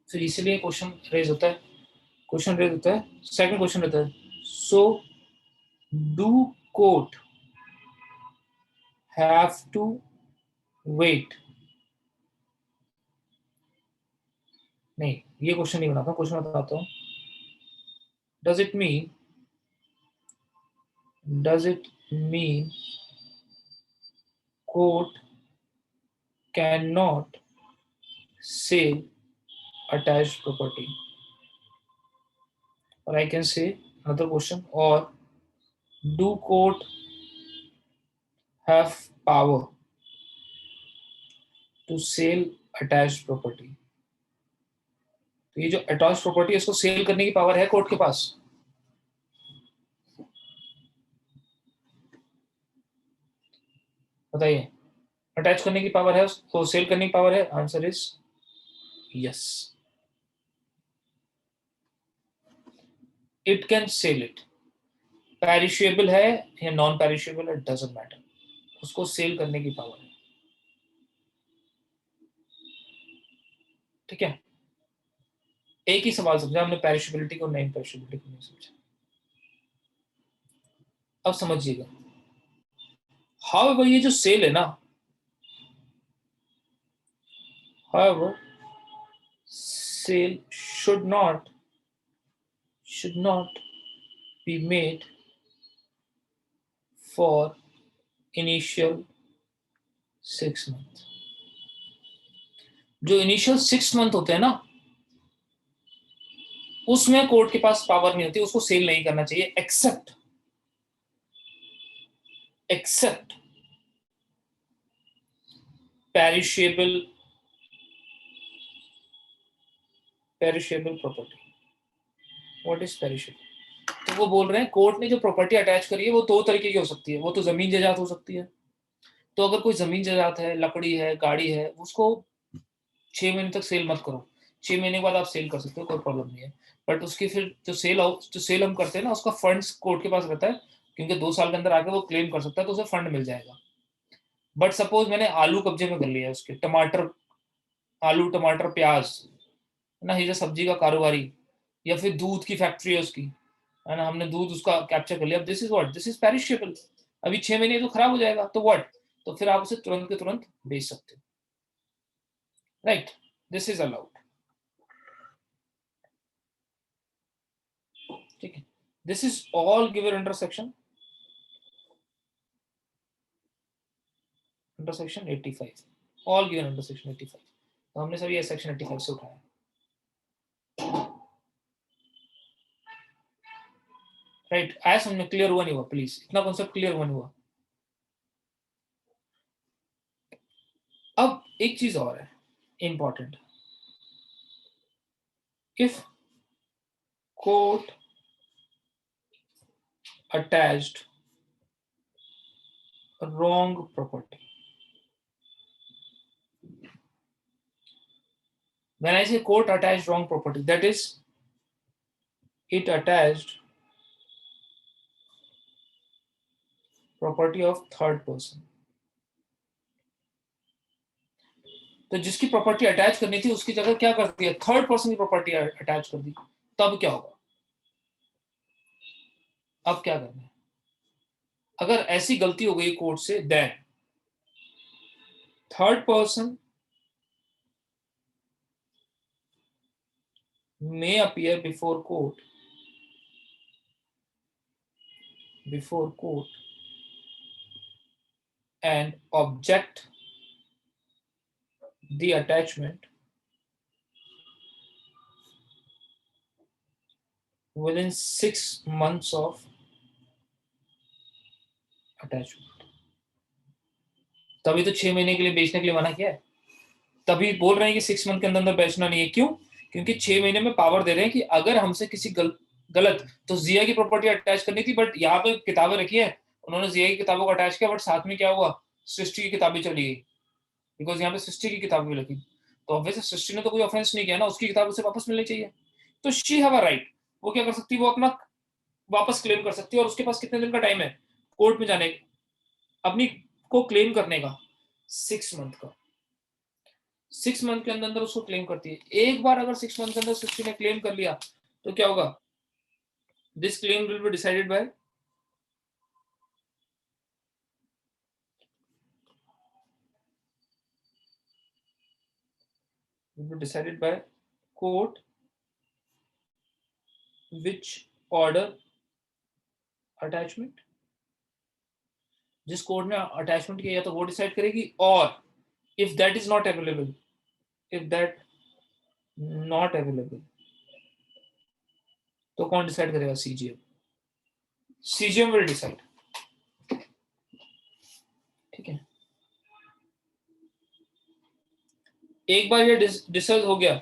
फिर इसीलिए क्वेश्चन रेज होता है. सेकंड क्वेश्चन रहता है, so do court have to wait? नहीं, ये क्वेश्चन नहीं बनाता. क्वेश्चन बताता हूँ. Does it mean court can not sell attached property? Or I can say another question, or do court have power to sell attached property? तो ये जो attach property है इसको सेल करने की पावर है कोर्ट के पास? बताइए. अटैच करने की पावर है, उसको सेल करने की पावर है? Answer is yes. It can sell it. Perishable है या नॉन पेरिशेबल है, डजंट मैटर, उसको सेल करने की पावर है. ठीक है. एक ही सवाल समझा हमने, पेरिशेबिलिटी को, नॉन पेरिशेबिलिटी को नहीं समझा. अब समझिएगा. हाउएवर ये जो सेल है ना, however sale should not be made for initial 6 months. जो इनिशियल 6 मंथ होते हैं ना, उसमें कोर्ट के पास पावर नहीं होती, उसको सेल नहीं करना चाहिए, accept perishable property. What is perishable? तो वो बोल रहे हैं कोर्ट ने जो प्रॉपर्टी अटैच करी है वो दो तरीके की हो सकती है, वो तो जमीन जायदाद हो सकती है। तो अगर कोई जमीन जायदाद है, लकड़ी है, गाड़ी है, उसको 6 महीने तक सेल मत करो। 6 महीने के बाद आप सेल कर सकते हो, कोई प्रॉब्लम नहीं है। बट उसकी फिर जो सेल हम करते हैं ना, उसका फंड्स कोर्ट के पास रहता है, क्योंकि 2 साल के अंदर आके वो क्लेम कर सकता है, तो उसे फंड मिल जाएगा। बट सपोज मैंने आलू कब्जे में कर लिया है, उसके टमाटर, आलू टमाटर प्याज है ना, ये जो सब्जी का कारोबारी, या फिर दूध की फैक्ट्री है उसकी, है ना, हमने दूध उसका कैप्चर कर लिया। अब this is what, this is perishable. अभी 6 महीने तो खराब हो जाएगा, तो व्हाट, तो फिर आप उसे तुरंत के तुरंत बेच सकते हो, राइट। दिस इज अलाउड, ठीक है। This is all given under section 85, all given under section 85। तो हमने सभी सेक्शन 85 से उठाया, राइट। आया समझ में? क्लियर हुआ नहीं हुआ? प्लीज इतना कॉन्सेप्ट क्लियर हुआ नहीं हुआ? अब एक चीज और है important, if court attached wrong property. When I say court attached wrong property, that is it attached property of third person. तो जिसकी प्रॉपर्टी अटैच करनी थी उसकी जगह क्या कर दिया, थर्ड पर्सन की प्रॉपर्टी अटैच कर दी। तब क्या होगा? अब क्या करना है? अगर ऐसी गलती हो गई कोर्ट से, then third person may appear before court and object the attachment within 6 months of attachment. तभी तो 6 महीने के लिए बेचने के लिए मना किया है, तभी बोल रहे हैं कि 6 मंथ के अंदर अंदर बेचना नहीं है। क्यों? क्योंकि 6 महीने में पावर दे रहे हैं कि अगर हमसे किसी गलत, तो जिया की प्रॉपर्टी अटैच करनी थी, बट यहाँ पे किताबें रखी है, उन्होंने जिया की किताबों को अटैच किया, बट साथ में क्या हुआ, सृष्टि की किताबें चली गई, बिकॉज यहाँ पे सृष्टि की किताबें भी लिखी। तो ऑब्वियसली सृष्टि ने तो कोई ऑफेंस नहीं किया ना, उसकी किताब उसे वापस मिलनी चाहिए। तो शी हैव अ राइट, वो क्या कर सकती है, वो अपना वापस क्लेम कर सकती है। और उसके पास कितने दिन का टाइम है कोर्ट में जाने, अपनी को क्लेम करने का? 6 मंथ का। 6 मंथ के अंदर अंदर उसको क्लेम करती है। एक बार अगर 6 मंथ के अंदर सृष्टि ने क्लेम कर लिया, तो क्या होगा, this claim will be decided by court which order attachment. जिस कोर्ट ने अटैचमेंट किया तो वो डिसाइड करेगी, और if that is not available, if that not available, तो कौन डिसाइड करेगा? सीजीएम। सीजीएम विल डिसाइड, ठीक है। एक बार ये डिसाइड हो गया,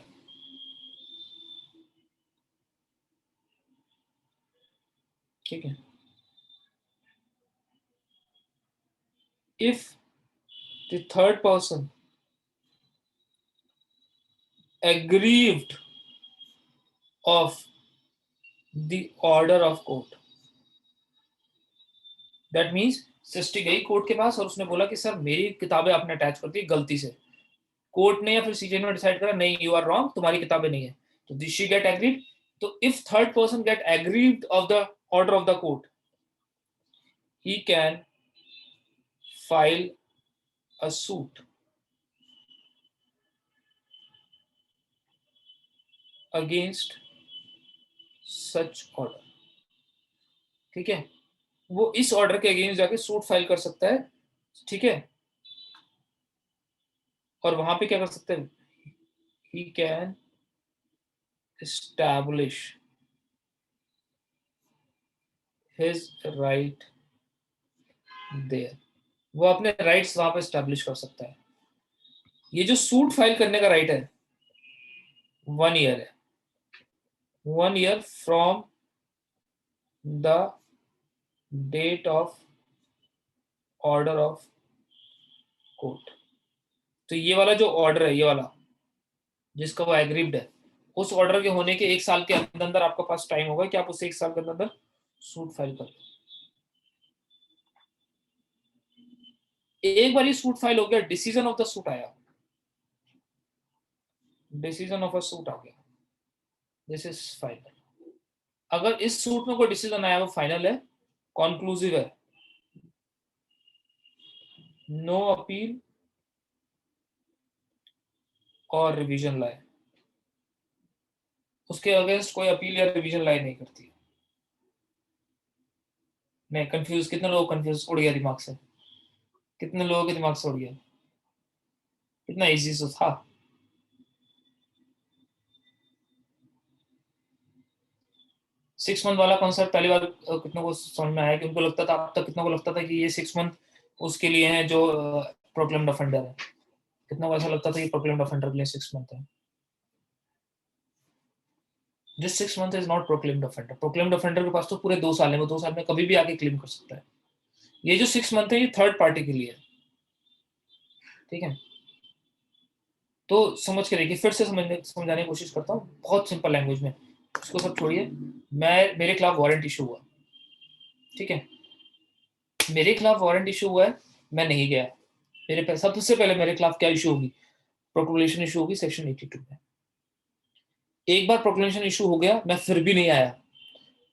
ठीक है, if the third person aggrieved of the order of court, that means सृष्टि गई कोर्ट के पास और उसने बोला कि सर मेरी किताबें आपने अटैच कर दी गलती से। कोर्ट ने या फिर सीजे ने डिसाइड करा नहीं, यू आर रॉन्ग, तुम्हारी किताबें नहीं है, तो दिस शी गेट एग्रीड। तो if third person get aggrieved of the order of the court, he can file a suit against such order, ठीक है। वो इस ऑर्डर के अगेंस्ट जाके सूट फाइल कर सकता है, ठीक है। और वहां पे क्या कर सकते हैं, he can establish his right, there, वो अपने राइट्स वहां पे स्टैब्लिश कर सकता है। ये जो सूट फाइल करने का राइट है 1 ईयर है, 1 year from the date of order of court. तो ये वाला जो ऑर्डर है, ये वाला जिसका वो एग्रीव्ड है, उस ऑर्डर के होने के 1 साल के अंदर अंदर आपके पास टाइम होगा कि आप उसे 1 साल के अंदर अंदर सूट फाइल कर लो। एक बार ये सूट फाइल हो गया, डिसीजन ऑफ द सूट आया, डिसीजन ऑफ अ सूट आ गया, दिस इज फाइनल। अगर इस सूट में कोई डिसीजन आया वो फाइनल है, कॉन्क्लूसिव है, नो अपील और रिवीजन लाए, उसके अगेंस्ट कोई अपील या रिवीजन लाए नहीं करती। मैं कंफ्यूज, कितने लोग कंफ्यूज उड़ गया दिमाग से, कितने लोगों के दिमाग से उड़ गया, कितना इजी तो था। 6 मंथ वाला कॉन्सेप्ट पहली बार कितनों को समझ में आया, कि उनको लगता था, अब तक कितनों को लगता था कि ये 6 मंथ उसके लिए है जो प्रोक्लेम्ड ऑफेंडर है, कितनों को ऐसा लगता था कि प्रोक्लेम्ड ऑफेंडर के लिए 6 मंथ है। This 6 month is not proclaimed offender, proclaimed offender के पास तो पूरे 2 साल है, वो 2 साल में कभी भी आके क्लेम कर सकता है। ये जो 6 मंथ है ये थर्ड पार्टी के लिए है, ठीक है। तो समझ के देखिए, फिर से समझाने की कोशिश करता हूँ बहुत सिंपल लैंग्वेज में, उसको सब छोड़िए। मेरे खिलाफ वारंट इशू हुआ, ठीक है, मेरे खिलाफ वारंट इशू हुआ है, मैं नहीं गया, मेरे सबसे पहले मेरे खिलाफ क्या इशू होगी, प्रोक्लेमेशन इशू होगी सेक्शन 82 में। एक बार प्रोक्लेमेशन इशू हो गया, मैं फिर भी नहीं आया,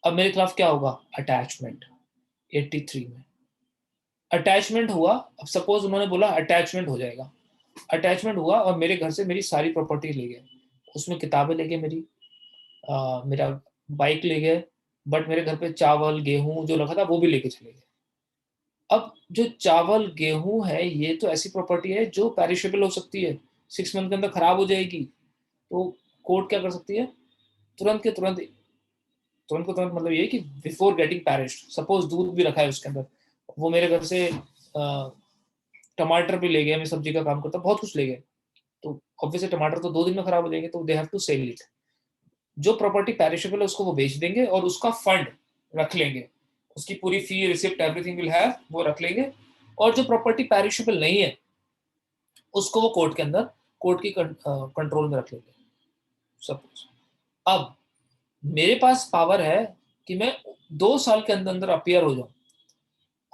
अब मेरे खिलाफ क्या होगा, अटैचमेंट 83 में। अटैचमेंट हुआ, अब सपोज उन्होंने बोला अटैचमेंट हो जाएगा, अटैचमेंट हुआ और मेरे घर से मेरी सारी प्रॉपर्टी ले गए, उसमें किताबें ले गए मेरी, मेरा बाइक ले गए, बट मेरे घर पे चावल गेहूं जो रखा था वो भी लेके चले गए। अब जो चावल गेहूं है ये तो ऐसी प्रॉपर्टी है जो पेरिशेबल हो सकती है, 6 मंथ के अंदर खराब हो जाएगी, तो कोर्ट क्या कर सकती है, तुरंत के तुरंत, तुरंत को तुरंत मतलब ये कि बिफोर गेटिंग पैरिश्ड, सपोज दूध भी रखा है उसके अंदर, वो मेरे घर से टमाटर भी ले गए, मैं सब्जी का काम करता बहुत कुछ ले गए, तो ऑब्वियसली टमाटर तो 2 दिन में खराब हो जाएंगे, तो they have to sell it. जो प्रॉपर्टी पेरिशेबल है उसको वो बेच देंगे और उसका फंड रख लेंगे, उसकी पूरी फी रिसिप्ट एवरीथिंग विल हैव, वो रख लेंगे। और जो प्रॉपर्टी पेरिशेबल नहीं है उसको वो कोर्ट के अंदर, कोर्ट की कंट्रोल में रख लेंगे। सपोज अब मेरे पास पावर है कि मैं 2 साल के अंदर अंदर अपीयर हो जाऊं,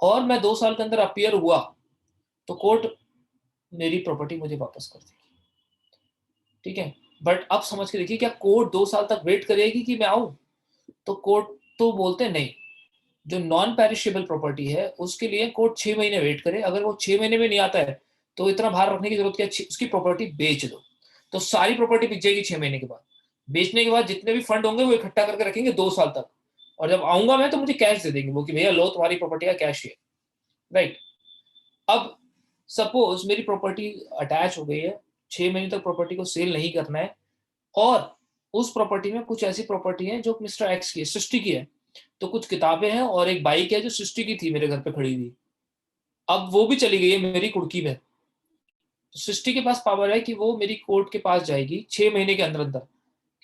और मैं 2 साल के अंदर अपीयर हुआ तो कोर्ट मेरी प्रॉपर्टी मुझे वापस कर देगी, ठीक है। बट अब समझ के देखिए, क्या कोर्ट 2 साल तक वेट करेगी कि मैं आऊं, तो कोर्ट तो बोलते नहीं, जो नॉन पेरिशेबल प्रॉपर्टी है उसके लिए कोर्ट 6 महीने वेट करे, अगर वो 6 महीने में नहीं आता है तो इतना बाहर रखने की जरूरत क्या, उसकी प्रॉपर्टी बेच दो, तो सारी प्रॉपर्टी बिक जाएगी 6 महीने के बाद। बेचने के बाद जितने भी फंड होंगे वो इकट्ठा करके रखेंगे 2 साल तक, और जब आऊंगा मैं तो मुझे कैश दे देंगे वो, कि भैया लो तुम्हारी प्रॉपर्टी का कैश है, राइट। अब सपोज मेरी प्रॉपर्टी अटैच हो गई है, 6 महीने तक प्रॉपर्टी को सेल नहीं करना है, और उस प्रॉपर्टी में कुछ ऐसी प्रॉपर्टी है जो मिस्टर एक्स की है, सृष्टि की है, तो कुछ किताबें हैं और एक बाइक है जो सृष्टि की थी मेरे घर पे खड़ी हुई, अब वो भी चली गई है मेरी कुर्की में, तो सृष्टि के पास पावर है कि वो मेरी कोर्ट के पास जाएगी 6 महीने के अंदर अंदर,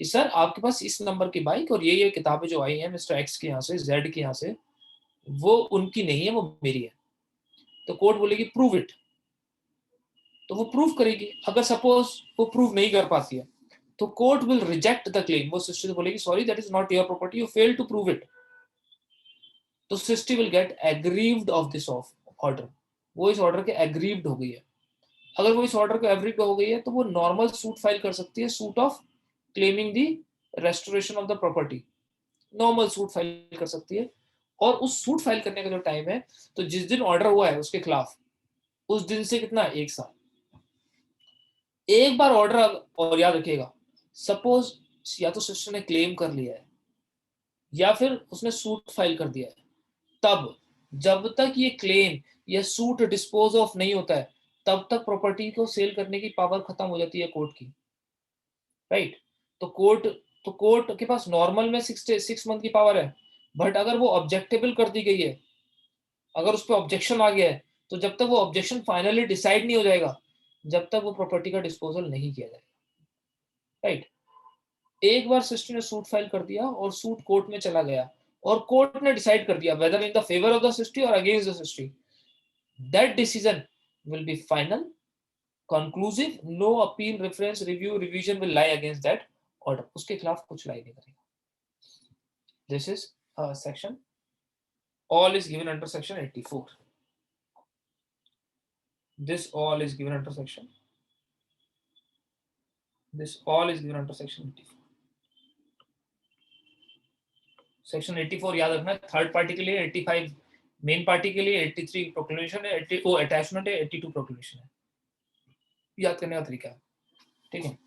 कि सर आपके पास इस नंबर की बाइक और ये किताबें जो आई हैं मिस्टर एक्स के यहाँ से, जेड के यहाँ से, वो उनकी नहीं है, वो मेरी है। तो कोर्ट बोलेगी प्रूव इट, तो वो प्रूव करेगी, अगर सपोज वो प्रूव नहीं कर पाती है तो court will reject the claim, वो सृष्टि से बोलेगी sorry that is not your property, you fail to prove it, तो Srishti will get aggrieved of this of order, वो इस ऑर्डर के एग्रीव्ड हो गई है। अगर वो इस ऑर्डर को एग्रीव्ड हो गई है तो वो नॉर्मल सूट फाइल कर सकती है, suit of claiming the restoration of the property, normal suit file कर सकती है। और उस सूट फाइल करने का जो टाइम है, तो जिस दिन ऑर्डर हुआ है उसके खिलाफ, उस दिन से कितना, 1 साल। एक बार ऑर्डर, और याद रखिएगा, सपोज या तो सिस्टर ने क्लेम कर लिया है या फिर उसने सूट फाइल कर दिया है, तब जब तक ये क्लेम या सूट डिस्पोज ऑफ नहीं होता है तब तक प्रॉपर्टी को सेल करने की पावर खत्म हो जाती है कोर्ट की, राइट। तो कोर्ट के पास नॉर्मल में 6 मंथ की पावर है, बट अगर वो ऑब्जेक्टेबल कर दी गई है, अगर उस पर ऑब्जेक्शन आ गया है, तो जब तक वो ऑब्जेक्शन फाइनली डिसाइड नहीं हो जाएगा, जब तक वो प्रॉपर्टी का डिस्पोजल नहीं किया जाएगा, राइट। एक बार सिस्टर ने सूट फाइल कर दिया और सूट कोर्ट में चला गया और कोर्ट ने डिसाइड कर दिया whether in the favour of the sister और against the sister, that decision will be final, conclusive, no appeal, reference, review, revision will lie against that order, उसके खिलाफ कुछ लाई नहीं करेगा। This is section, all is given under section 84. This all is given under section, this all is given under section 84. Section 84 याद रखना, third party के लिए 85 main party के लिए, 83 प्रोक्लेमेशन है, 80 वो अटैचमेंट है, 82 प्रोक्लेमेशन है। याद करने का तरीका है, ठीक है।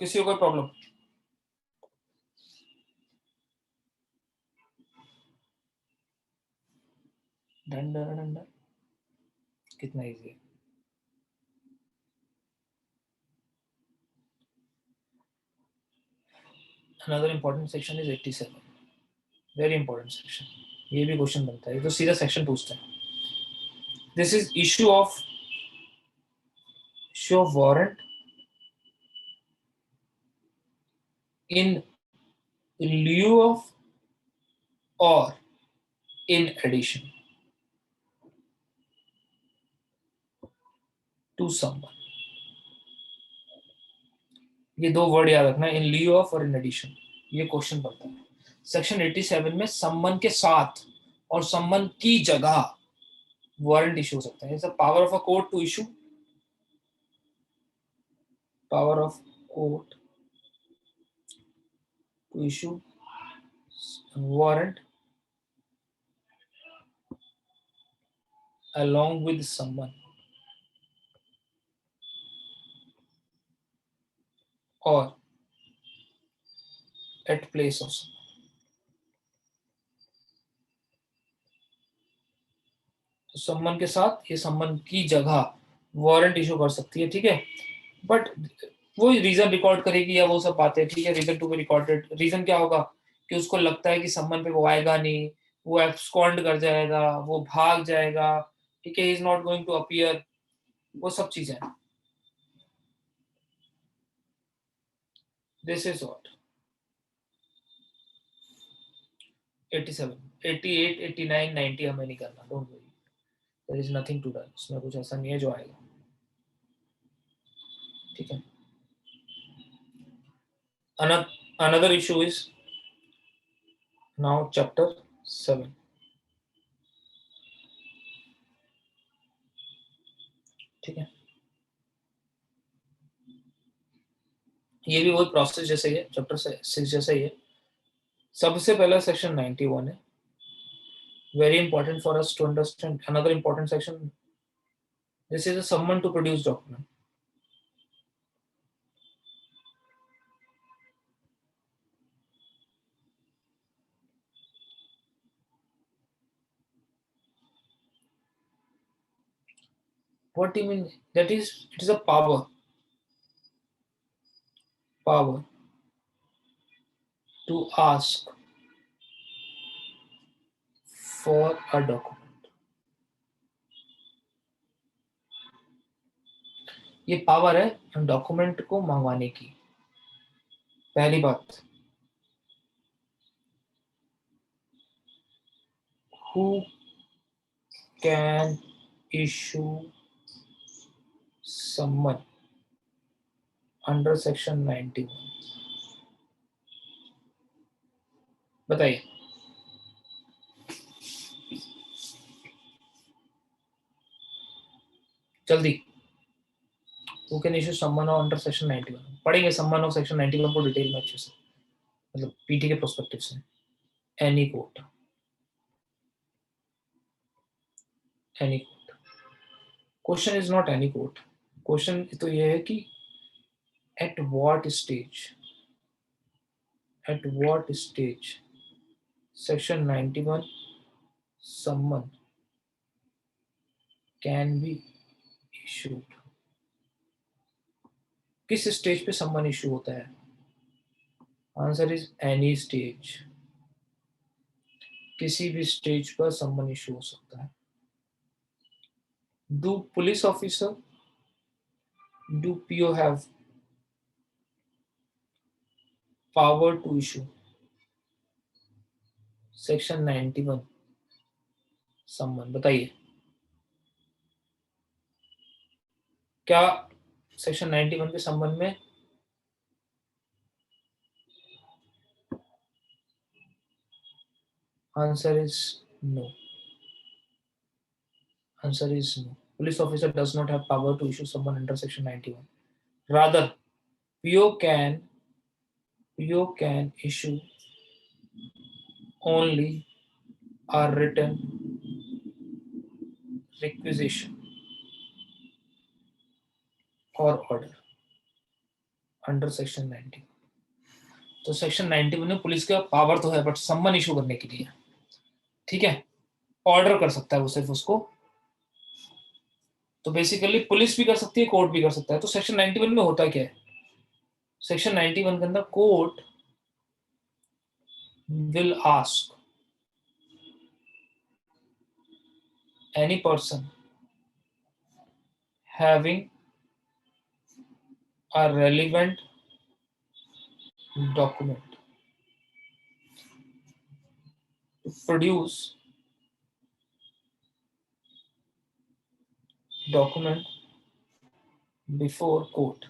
किसी को कोई प्रॉब्लम? डंडा कितना इजी है। Another important section is 87, very important section, ये भी क्वेश्चन बनता है, ये तो सीधा सेक्शन पूछता है। This is issue of warrant in lieu of or in addition to someone। ये दो वर्ड याद रखना, इन लिeu ऑफ और इन एडिशन, ये क्वेश्चन बनता है। सेक्शन 87 में सम्मन के साथ और सम्मन की जगह वारंट इशू हो सकता है। It's power of a court to issue, power of court to issue warrant along with someone or at place of someone। तो सम्मन के साथ, ये सम्मन की जगह वारंट इशू कर सकती है, ठीक है। बट वो रीजन रिकॉर्ड करेगी या वो सब बातें, ठीक है। Reason to be recorded, reason क्या होगा कि उसको लगता है कि सम्मन पे वो आएगा नहीं, वो एब्सकॉन्ड कर जाएगा, वो भाग जाएगा, ठीक है, is not going to appear, वो सब चीजें। दिस इज व्हाट 87, 88, 89, 90 हमें नहीं करना, don't worry, there is nothing to done, इसमें कुछ ऐसा नहीं है जो आएगा, ठीक है। Another issue is now chapter 7, ठीक है। ये भी वही प्रोसेस जैसे ही है, चैप्टर 6 जैसा ही है। सबसे पहला सेक्शन 91 है, very important for us to understand। another important section, this is a summon to produce document। what do you mean? That is, it is a power to ask for a document। ये power है document को मंगवाने की। पहली बात, who can issue summon under section 91? बताइए। जल्दी, who can issue summon under section 91? पढ़ेंगे summon of section 91 को डिटेल में अच्छे से, मतलब पीटी के प्रोस्पेक्टिव से। Any court, any court. Question is not any court, question तो ये है कि at what stage section 91 summon can be issued। किस स्टेज पे सम्मन इशू होता है? आंसर इज एनी स्टेज, किसी भी स्टेज पर सम्मन इशू हो सकता है। Do police officer, do PO have power to issue? Section 91 सम्मन, बताइए क्या सेक्शन 91 के संबंध में answer is no. Answer is no. Police officer does not have power to issue someone under section 91. Rather, PO can issue only a written requisition or order under section 91. तो section 91 में police का power तो है but सम्मन issue करने के लिए, ठीक है, ऑर्डर कर सकता है वो सिर्फ उसको. तो बेसिकली पुलिस भी कर सकती है, कोर्ट भी कर सकता है. तो सेक्शन 91 में होता क्या है? सेक्शन 91 के अंदर court will ask any person having a relevant document to produce document before court.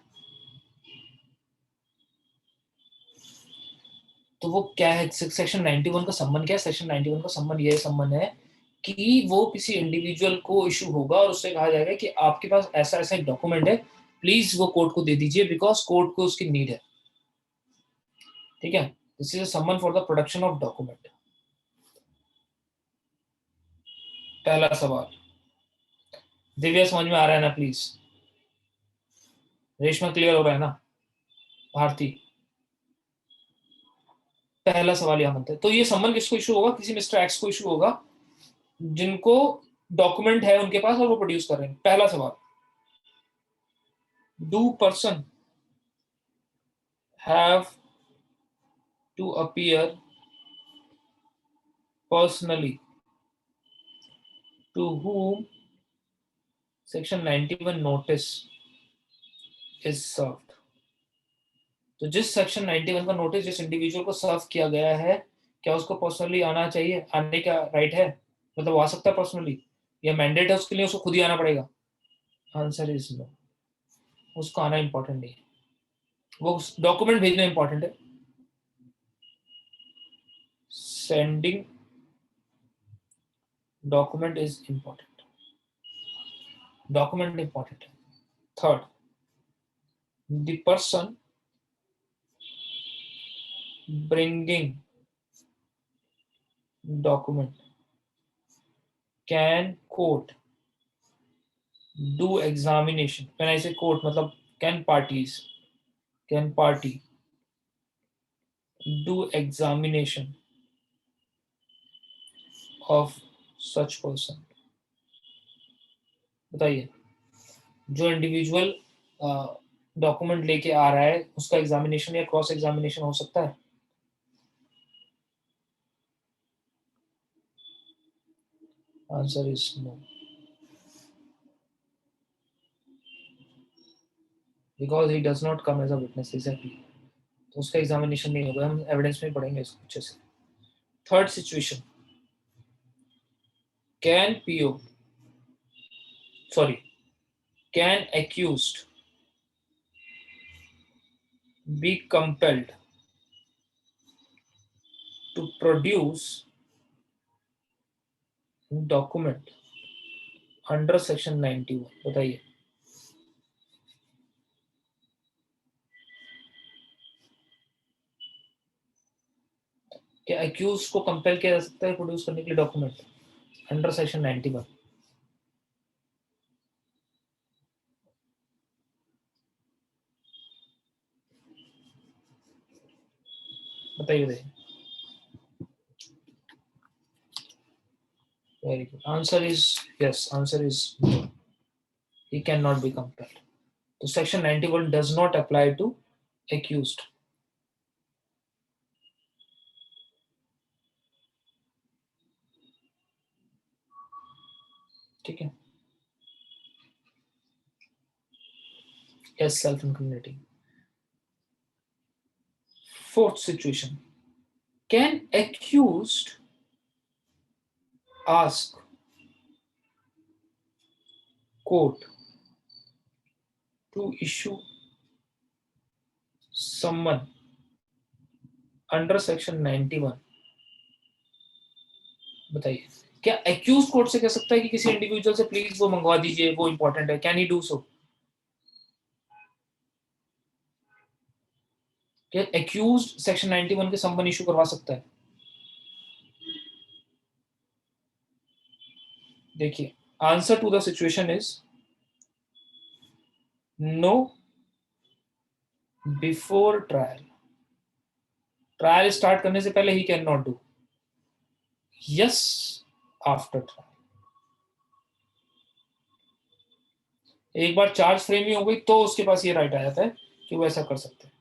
तो वो क्या है सेक्शन 91 का संबंध? क्या है सेक्शन 91 का संबंध? यह संबंध है कि वो किसी इंडिविजुअल को इशू होगा और उससे कहा जाएगा कि आपके पास ऐसा ऐसा एक डॉक्यूमेंट है, प्लीज वो कोर्ट को दे दीजिए बिकॉज कोर्ट को उसकी नीड है. ठीक है, this is a summon for the production of document. पहला सवाल दिव्या समझ में आ रहा है ना? प्लीज. रेशमा क्लियर हो रहा है ना? भारती, पहला सवाल यहां बनता है. तो ये समन किसको इशू होगा? किसी मिस्टर एक्स को इशू होगा जिनको डॉक्यूमेंट है उनके पास और वो प्रोड्यूस कर रहे हैं. पहला सवाल, do person have to appear personally to whom section 91 notice is served. तो जिस सेक्शन 91 का नोटिस जिस इंडिविजुअल को सर्व किया गया है, क्या उसको पर्सनली आना चाहिए? आने का राइट है? मतलब वो आ सकता है पर्सनली या मैंडेट है उसके लिए उसको खुद ही आना पड़ेगा? Answer is no. उसको आना इंपॉर्टेंट नहीं है, वो डॉक्यूमेंट भेजना इंपॉर्टेंट है. Sending document is important. Document important है. Third, the person bringing document can court do examination. When I say court मतलब can party do examination of such person. बताइए, जो इंडिविजुअल डॉक्यूमेंट लेके आ रहा है उसका एग्जामिनेशन या क्रॉस एग्जामिनेशन हो सकता है? Answer is no, because he does not come as a witness. Exactly, तो उसका एग्जामिनेशन नहीं होगा. हम एविडेंस में पढ़ेंगे इसको अच्छे से. Third situation, can PO sorry can accused be compelled to produce document under section 91. बताइए, क्या एक्यूज को कंपेल किया जा सकता है प्रोड्यूस करने के लिए डॉक्यूमेंट अंडर सेक्शन 91? बताइए बताइए. Very good. Answer is yes. Answer is no, he cannot be compelled. तो section 91 does not apply to accused. ठीक है. Yes, self-incriminating. Fourth situation. Can accused ask court to issue summon under section 91? बताइए, क्या accused court से कह सकता है कि किसी इंडिविजुअल से प्लीज वो मंगवा दीजिए, वो इंपॉर्टेंट है? Can he do so? क्या एक्यूज सेक्शन 91 के समन इशू करवा सकता है? देखिए, answer to the situation is no before trial. Trial start करने से पहले ही can not do. Yes after trial. एक बार चार्ज फ्रेम ही हो गई तो उसके पास ये राइट आ जाता है कि वो ऐसा कर सकते हैं।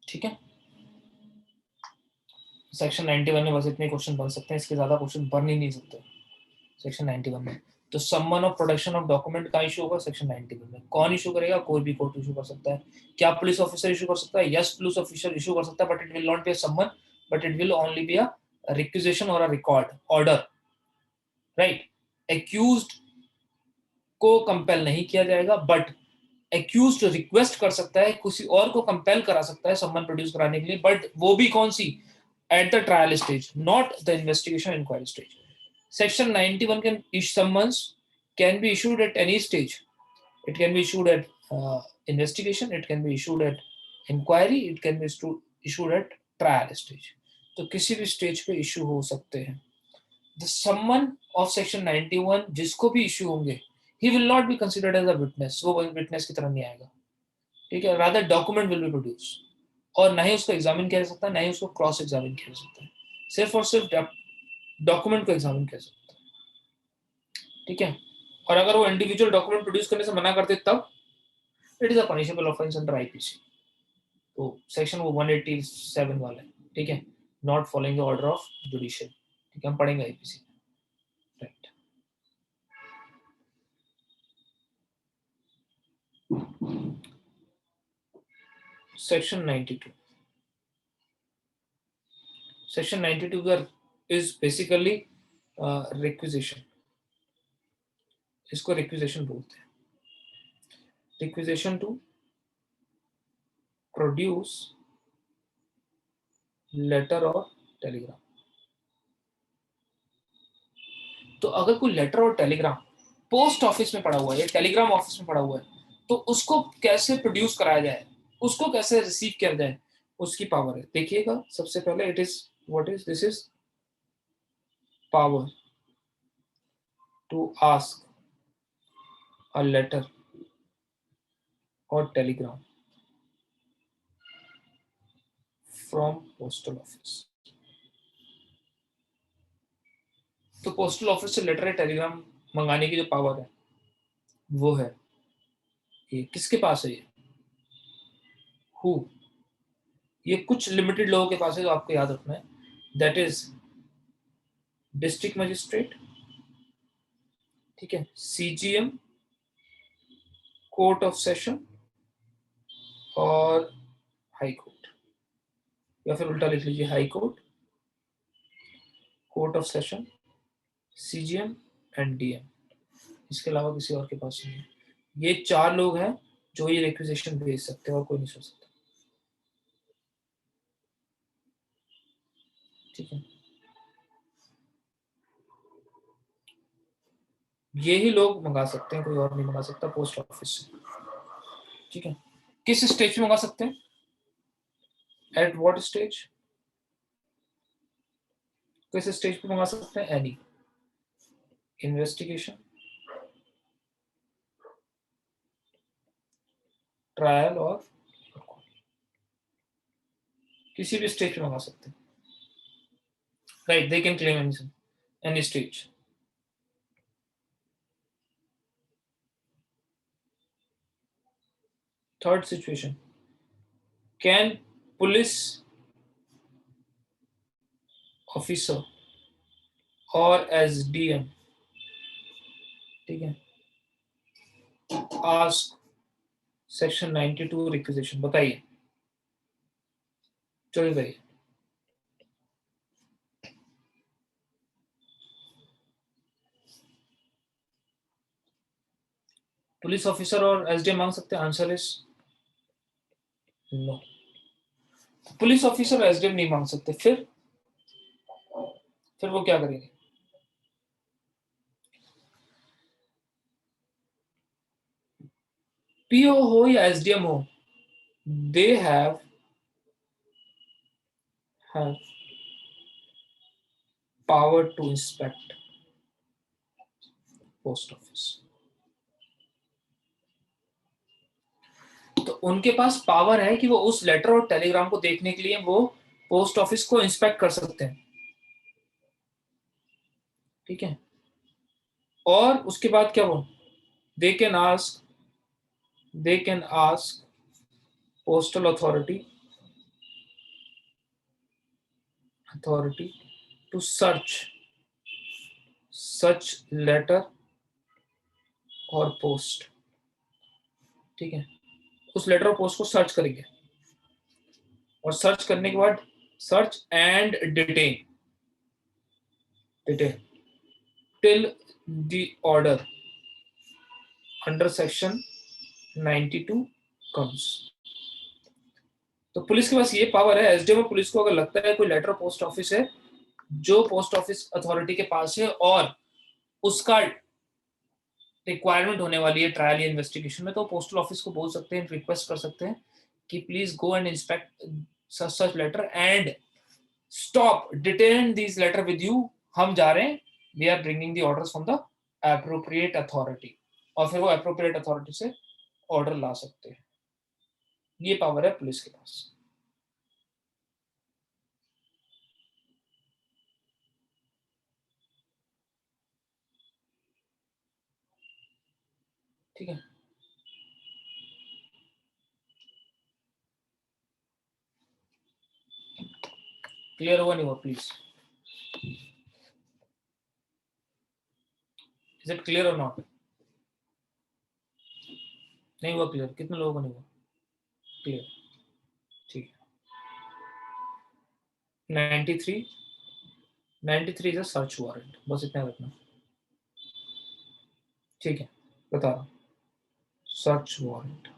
ठीक है, सेक्शन 91 में बस इतने क्वेश्चन बन सकते हैं, इसके ज्यादा क्वेश्चन बन ही नहीं सकते सेक्शन 91 में। तो someone of production of document का इशू होगा सेक्शन 91 में। कौन इशू करेगा? कोई भी कोर्ट इशू कर सकता है। क्या पुलिस ऑफिसर इशू कर सकता है? यस, पुलिस ऑफिसर इशू कर सकता है, but it will not be a summon, but it will only be a requisition और a record order, right? Accused को कंपेल नहीं किया जाएगा, बट एक्यूज्ड रिक्वेस्ट कर सकता है, किसी और को कंपेल करा सकता है समन प्रोड्यूस कराने के लिए, बट वो भी कौन सी? At the trial stage, not the investigation inquiry stage. Section 91 can issue summons can be issued at any stage. It can be issued at investigation, it can be issued at inquiry, it can be issued at trial stage. तो किसी भी stage पे issue हो सकते हैं। The summon of section 91 जिसको भी issue होंगे, he will not be considered as a witness, वो विटनेस की तरह नहीं आएगा। ठीक है, rather document will be produced, और ना ही उसको एग्जामिन किया जा सकता है, ना ही उसको क्रॉस एग्जामिन किया जा सकता है, सिर्फ और सिर्फ डॉक्यूमेंट को एग्जामिन किया जा सकता है। ठीक है, और अगर वो इंडिविजुअल डॉक्यूमेंट प्रोड्यूस करने से मना करते तब it is a punishable offence under IPC. तो सेक्शन वो 187 वाला है। ठीक है, not following the order of judicial. ठीक है, हम पढ़ेंगे IPC, right. Section 92, section 92 is basically requisition. इसको रिक्विजिशन बोलते हैं। रिक्विजिशन टू प्रोड्यूस लेटर और टेलीग्राम। तो अगर कोई लेटर और टेलीग्राम पोस्ट ऑफिस में पड़ा हुआ है या टेलीग्राम ऑफिस में पड़ा हुआ है, तो उसको कैसे प्रोड्यूस कराया जाए, उसको कैसे रिसीव किया जाए, उसकी पावर है। देखिएगा, सबसे पहले it is what is this is power to ask a letter और टेलीग्राम फ्रॉम पोस्टल ऑफिस। तो पोस्टल ऑफिस से लेटर या टेलीग्राम मंगाने की जो पावर है वो है, ये किसके पास है? ये हु, ये कुछ लिमिटेड लोगों के पास है, जो आपको याद रखना है। दैट इज डिस्ट्रिक्ट मजिस्ट्रेट, ठीक है, सीजीएम, कोर्ट ऑफ सेशन और हाई कोर्ट, या फिर उल्टा लिख लीजिए, high court, court of session, CGM and DM. इसके अलावा किसी और के पास नहीं है। ये चार लोग हैं जो ये रिक्विजिशन भेज सकते हैं, और कोई नहीं सोच सकता। ठीक है, ये ही लोग मंगा सकते हैं, कोई और नहीं मंगा सकता पोस्ट ऑफिस से। ठीक है, किस स्टेज पे मंगा सकते हैं? At what stage? किस स्टेज पे मंगा सकते हैं? एनी इन्वेस्टिगेशन, ट्रायल और किसी भी स्टेज पे मंगा सकते हैं, right? They can claim any stage. Third situation, can police officer और एसडीएम ठीक है। आस्क सेक्शन 92 रिक्विजिशन, बताइए। चलिए भाई, पुलिस ऑफिसर और एसडीएम मांग सकते हैं? Answer is no. Police officer और एसडीएम नहीं मांग सकते, फिर वो क्या करेंगे? पीओ हो या एसडीएम हो, they have power to inspect post office. तो उनके पास पावर है कि वो उस लेटर और टेलीग्राम को देखने के लिए वो पोस्ट ऑफिस को इंस्पेक्ट कर सकते हैं, ठीक है। और उसके बाद क्या, वो they can ask postal authority to search such letter और पोस्ट, ठीक है। उस लेटर और पोस्ट को सर्च करेंगे, और सर्च करने के बाद search and detain till the order under section 92 comes. तो पुलिस के पास ये पावर है, एसडीएम और पुलिस को अगर लगता है कोई लेटर पोस्ट ऑफिस है जो पोस्ट ऑफिस अथॉरिटी के पास है और उसका रिक्वायरमेंट होने वाली है ट्रायल या इन्वेस्टिगेशन में, तो पोस्टल ऑफिस को बोल सकते हैं, रिक्वेस्ट कर सकते हैं कि please go and inspect such letter and stop detain this letter with you, हम जा रहे हैं, we are bringing the orders from the appropriate authority, और फिर वो एप्रोप्रिएट अथॉरिटी से ऑर्डर ला सकते हैं। ये पावर है पुलिस के पास। ठीक है, क्लियर हुआ नहीं हुआ प्लीज? इज इट क्लियर और नॉट? नहीं हुआ क्लियर? कितने लोगों को नहीं हुआ क्लियर? ठीक है। 93 इज अ सर्च वारंट, बस इतना रखना, ठीक है। बता रहा हूँ, सर्च वारंट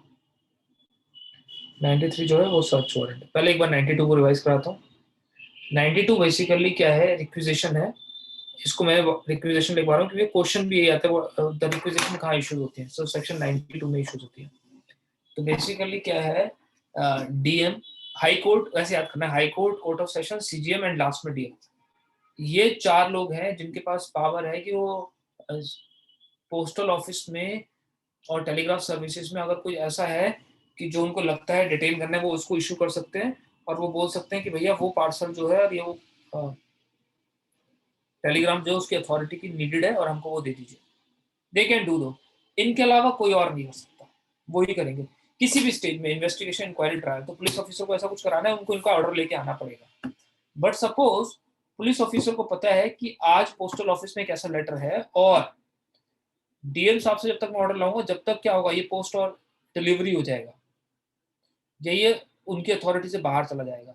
93 जो है वो सर्च वारंट। पहले एक बार 92 को रिवाइज कराता हूँ। 92 बेसिकली क्या है, रिक्विजिशन है। इसको मैं रिक्विजिशन लिखवा रहा हूँ क्योंकि क्वेश्चन भी यही आता है, द रिक्विजिशन कहाँ इशूज होती है, सो सेक्शन 92 में इशूज होती है। तो बेसिकली क्या है, डीएम, हाई कोर्ट, वैसे याद करना, high court, court of session, CGM and last में डीएम, ये चार लोग हैं जिनके पास पावर है कि वो पोस्टल ऑफिस में और टेलीग्राफ सर्विसेज में अगर कोई ऐसा है कि जो उनको लगता है डिटेन करना है, वो उसको इशू कर सकते हैं, और वो बोल सकते हैं कि भैया वो पार्सल जो है और ये वो टेलीग्राम जो उसकी अथॉरिटी की नीडेड है और हमको वो दे दीजिए, दे कैन डू दो। इनके अलावा कोई और नहीं हो सकता, वो ही करेंगे किसी भी स्टेज में, इन्वेस्टिगेशन, इंक्वायरी, ट्रायल। तो पुलिस ऑफिसर को ऐसा कुछ कराना है, उनको इनका ऑर्डर लेके आना पड़ेगा। बट सपोज पुलिस ऑफिसर को पता है कि आज पोस्टल ऑफिस में एक ऐसा लेटर है, और डीएम साहब से जब तक मैं ऑर्डर लाऊंगा, जब तक क्या होगा, ये पोस्ट और डिलीवरी हो जाएगा, ये उनकी अथॉरिटी से बाहर चला जाएगा।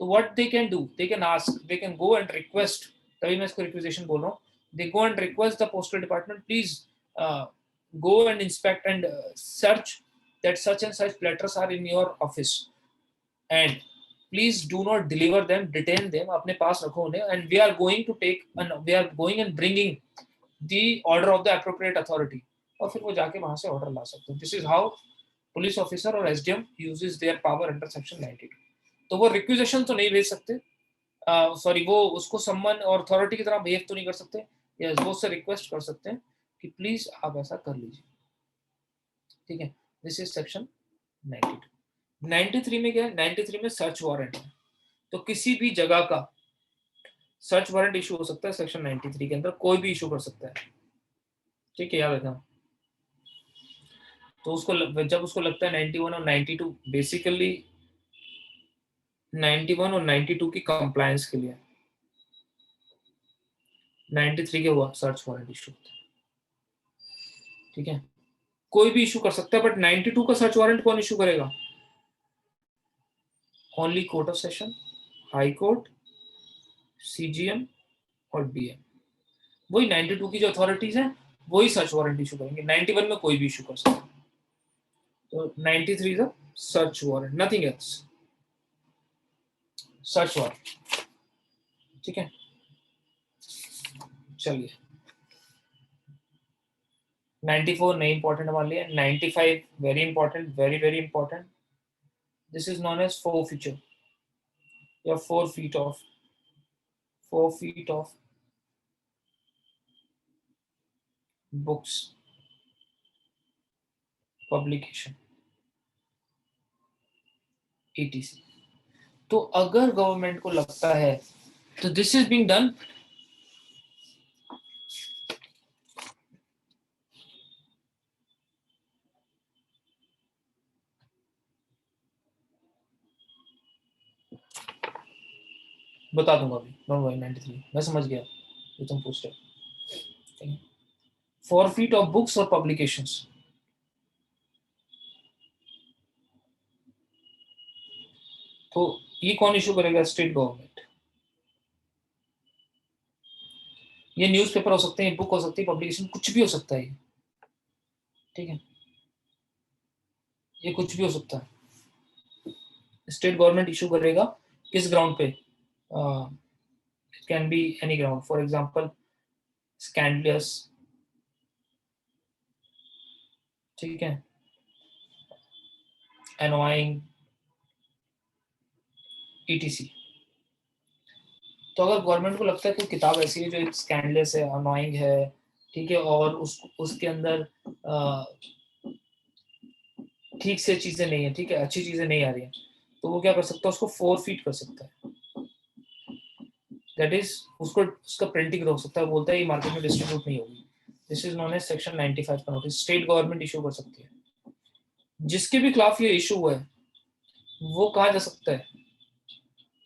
तो what they can do, they can ask, they can go and request, तभी मैं इसको रिक्विजिशन बोल रहा हूँ, they go and request the postal department, please go and inspect and search that such and such letters are in your office, and please do not deliver them, detain them, अपने पास रखो उन्हें, and we are going to take and we are going and bringing the order of the appropriate authority, और फिर वो जाके वहां से order ला सकते हैं। This is how police officer और SDM uses their power under section 92। तो वो रिक्विजिशन तो नहीं भेज सकते, सॉरी, वो उसको सम्मन और अथॉरिटी की तरह बिहेव तो नहीं कर सकते, या वो उससे रिक्वेस्ट कर सकते हैं कि प्लीज आप ऐसा कर लीजिए, ठीक है। This is section 92। 93 में क्या है, 93 में सर्च वारंट है। तो किसी भी जगह का सर्च वारंट इशू हो सकता है सेक्शन 93 के अंदर, कोई भी इशू कर सकता है, ठीक है, याद रखना। तो उसको जब उसको लगता है 91 और 92, बेसिकली 91 और 92 की कंप्लायंस के लिए 93 के सर्च वारंट इशू होता है। ठीक है, कोई भी इशू कर सकता है, बट 92 का सर्च वारंट कौन इशू करेगा? Only court of session, high court, CGM और डीएम। वही 92 की जो अथॉरिटीज हैं वही सर्च वारंट इशू करेंगे, 91 में कोई भी इशू कर सकता है। तो 93 is a search warrant, nothing else, search warrant. ठीक है, चलिए 94 नहीं इंपॉर्टेंट हमारे लिए, 95 very important, very very important. This is known as four feature या 4 feet of books publication etc। तो अगर गवर्नमेंट को लगता है तो दिस इज बीइंग डन, बता दूंगा अभी, डोंट वरी। 93 मैं समझ गया जो तुम पूछ रहे हो। 4 feet of books और publications, तो ये कौन इशू करेगा? State government. ये न्यूज़पेपर हो सकते हैं, बुक हो सकती है, पब्लिकेशन कुछ भी हो सकता है ये, ठीक है, ये कुछ भी हो सकता है। स्टेट गवर्नमेंट इशू करेगा किस ग्राउंड पे? It can be any ground, for example scandalous, ठीक है, एनोइंग ईटीसी। तो अगर गवर्नमेंट को लगता है कोई किताब ऐसी है जो स्कैंडलेस है, अनोइंग है, ठीक है, और उसके अंदर ठीक से चीजें नहीं है, ठीक है, अच्छी चीजें नहीं आ रही है, तो वो क्या कर सकता है? उसको 4 feet कर सकता है, दैट इज उसको उसका प्रिंटिंग रोक सकता है, बोलता है ये मार्केट में डिस्ट्रीब्यूट नहीं होगी। This is known as section 95 का नोटिस, स्टेट गवर्नमेंट इशू कर सकती है। जिसके भी खिलाफ ये इशू हुआ है वो कहा जा सकता है?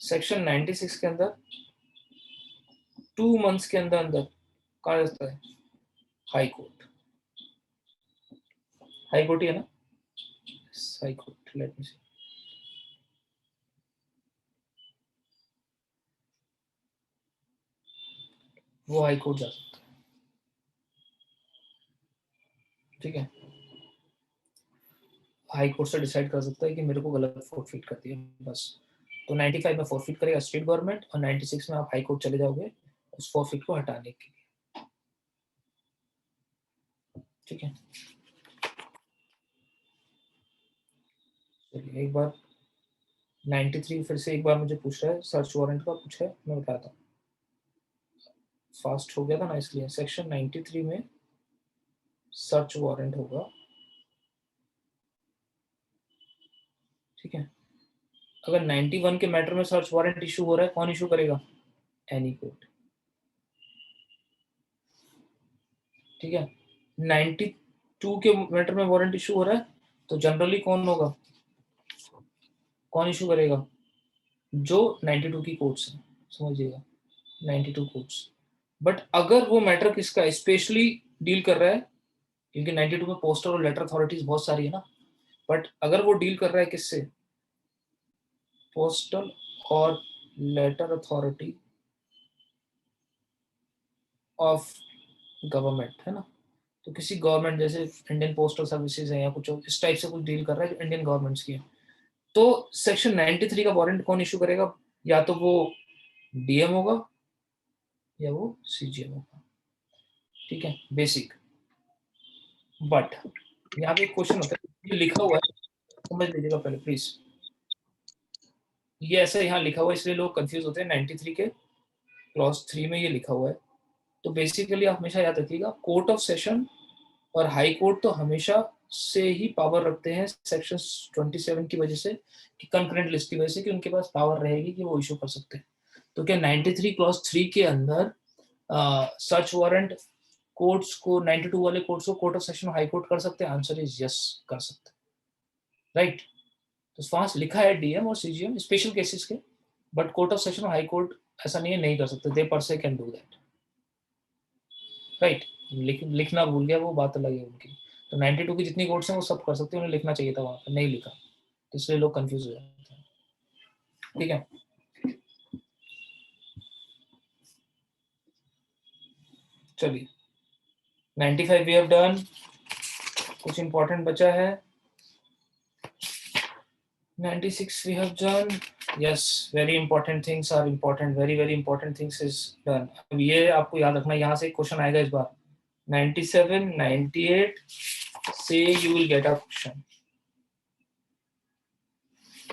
सेक्शन 96 के अंदर 2 months के अंदर अंदर कहा जा सकता है हाई कोर्ट। हाई कोर्ट ही है ना? हाई कोर्ट, लेट मी सी, वो हाई कोर्ट जा सकता है, ठीक है, हाई कोर्ट से डिसाइड कर सकता है कि मेरे को गलत 4 feet कर दिया, बस। तो 95 में 4 feet करेगा स्टेट गवर्नमेंट, और 96 में आप हाई कोर्ट चले जाओगे उस 4 feet को हटाने के लिए, ठीक है। चलिए एक बार 93 फिर से एक बार मुझे पूछ रहा है, सर्च वारंट का पूछा है, मैं बताता हूँ। फास्ट हो गया था ना, इसलिए सेक्शन 93 में सर्च वारंट होगा, ठीक है। अगर 91 के मैटर में सर्च वारंट इशू हो रहा है, कौन इशू करेगा? एनी कोर्ट, ठीक है। 92 के मैटर में वारंट इशू हो रहा है तो जनरली कौन होगा, कौन इशू करेगा? जो 92 की कोर्ट्स है, समझिएगा, 92 कोर्ट्स। बट अगर वो मैटर किसका स्पेशली डील कर रहा है, क्योंकि 92 में पोस्टल और लेटर अथॉरिटीज बहुत सारी है ना, बट अगर वो डील कर रहा है किससे? पोस्टल और लेटर अथॉरिटी ऑफ गवर्नमेंट, है ना, तो किसी गवर्नमेंट जैसे इंडियन पोस्टल सर्विसेज है या कुछ इस टाइप से कुछ डील कर रहा है जो इंडियन गवर्नमेंट्स की है, तो सेक्शन 93 का वारंट कौन इशू करेगा? या तो वो डीएम होगा या वो सीजीएम होगा, ठीक है, बेसिक। बट यहाँ पे एक क्वेश्चन होता है, ये लिखा हुआ है, समझ लीजिएगा पहले प्लीज, ये ऐसा यहाँ लिखा हुआ है इसलिए लोग कंफ्यूज होते हैं। 93 के क्लॉज 3 में ये लिखा हुआ है, तो बेसिकली आप हमेशा याद रखिएगा, कोर्ट ऑफ सेशन और हाई कोर्ट तो हमेशा से ही पावर रखते हैं सेक्शन 27 की वजह से, कि कंकरेंट लिस्ट की वजह से, कि उनके पास पावर रहेगी कि वो इशू कर सकते हैं। तो क्या 93 क्लॉज 3 के अंदर सर्च वारंट कोर्ट्स को, 92 वाले कोर्ट्स को court of session high court कर सकते हैं? आंसर इज यस, कर सकते हैं, राइट। तो वहां लिखा है डीएम और सीजीएम स्पेशल केसेस के, बट कोर्ट ऑफ सेशन और हाई कोर्ट ऐसा नहीं है, नहीं कर सकते, दे पर से कैन डू दैट, राइट। लिखना भूल गया वो बात अलग है उनकी। तो 92 की जितनी कोड्स हैं वो सब कर सकते हैं, उन्हें लिखना चाहिए था वहां पर, नहीं लिखा, तो इसलिए लोग कंफ्यूज हो जाते हैं। ठीक है, चलिए 95 वी हैव डन। कुछ इंपॉर्टेंट बचा है? 96 we have done. Yes, very important things are important, very very important things is done. अब ये आपको याद रखना, यहाँ से क्वेश्चन आएगा इस बार 97 98 से you will get a question।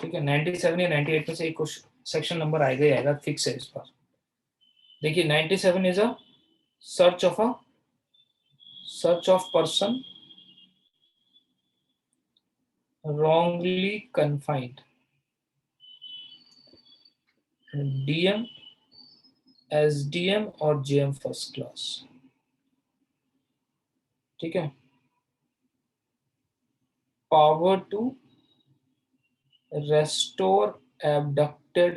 ठीक है, 97 या 98 में से एक सेक्शन नंबर आएगा ही आएगा, फिक्स है इस बार। देखिए 97 is a search of person wrongly confined, DM, SDM और JM फर्स्ट क्लास। ठीक है, power to restore abducted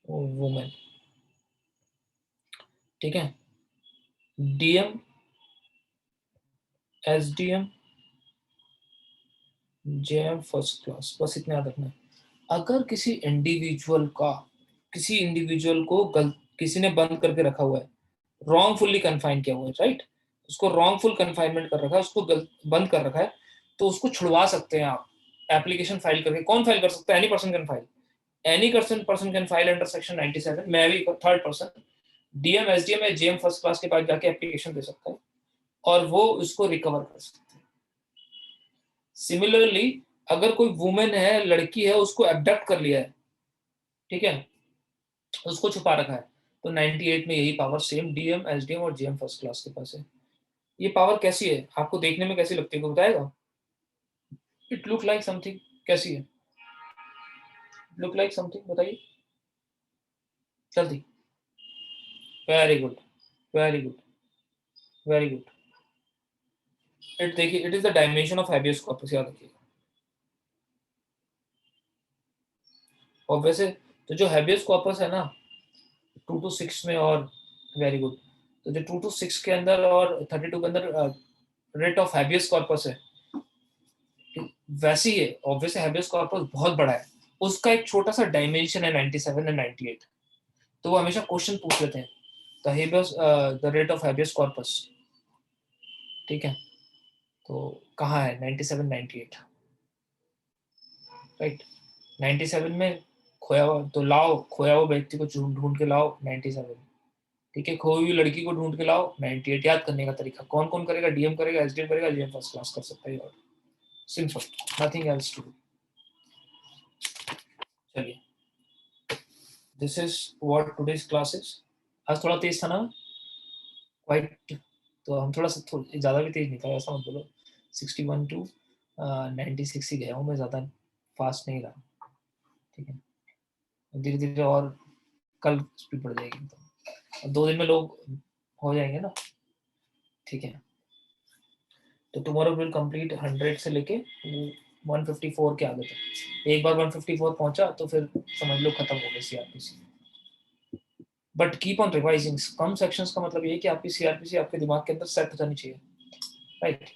woman। ठीक है, DM, SDM, JM first class, बस इतना याद रखना है। अगर किसी इंडिविजुअल को किसी ने बंद करके रखा हुआ है, रॉन्गफुली कन्फाइन किया हुआ है, राइट, उसको रॉन्गफुल कन्फाइनमेंट कर रखा है, उसको बंद कर रखा है, तो उसको छुड़वा सकते हैं आप एप्लीकेशन फाइल करके। कौन फाइल कर सकता है? Any person can file, any person can file under section 97। मैं भी थर्ड पर्सन DM, SDM या JM फर्स्ट क्लास के पास जाके एप्लीकेशन दे सकता है और वो उसको रिकवर कर सकते हैं। सिमिलरली अगर कोई वुमेन है, लड़की है, उसको एब्डक्ट कर लिया है, ठीक है, उसको छुपा रखा है, तो 98 में यही पावर सेम DM, SDM और JM फर्स्ट क्लास के पास है। ये पावर कैसी है, आपको देखने में कैसी लगती है, बताएगा? इट लुक लाइक समथिंग, कैसी है? लुक लाइक समथिंग, बताइए जल्दी। Very good, very good, very good. It देखिए, it is the dimension of habeas corpus, याद रखिएगा। और वैसे तो जो हैबियस कॉर्पस है ना 2 to 6 में, और वेरी गुड, तो जो 2 to 6 के अंदर और 32 के अंदर रेट ऑफ हैबियस कॉर्पस है, वैसे ही है। ऑब्वियसली हैबियस कॉर्पस बहुत बड़ा है, उसका एक छोटा सा डायमेंशन है 97 एंड 98, तो वो हमेशा क्वेश्चन पूछ लेते हैं the rate of habeas corpus. ठीक है, तो कहाँ है 97 98, राइट? 97 में खोया हुआ, तो लाओ खोया हुआ व्यक्ति को ढूंढ के लाओ 97। ठीक है, खोई हुई लड़की को ढूंढ के लाओ 98। याद करने का तरीका कौन कौन करेगा? DM करेगा, SDM करेगा, JM फर्स्ट क्लास कर सकता है, और simple, nothing else to do. चलिए, this is what today's classes. आज थोड़ा तेज था ना, क्वाइट, तो हम थोड़ा सा ज़्यादा भी तेज नहीं था, ऐसा मत बोलो। 61 to 96 ही गया हूँ मैं, ज़्यादा फास्ट नहीं रहा। ठीक है, धीरे धीरे और कल स्पीड बढ़ जाएगी, तो 2 दिन में लोग हो जाएंगे ना। ठीक है, तो टुमारो विल कंप्लीट 100 से लेके 154 के आगे तक। एक बार 154 पहुंचा तो फिर समझ लो खत्म हो गई CRPC। But keep on revising. Come sections का मतलब ये है कि आपकी CRPC आपके दिमाग के अंदर सेट हो जानी चाहिए, राइट?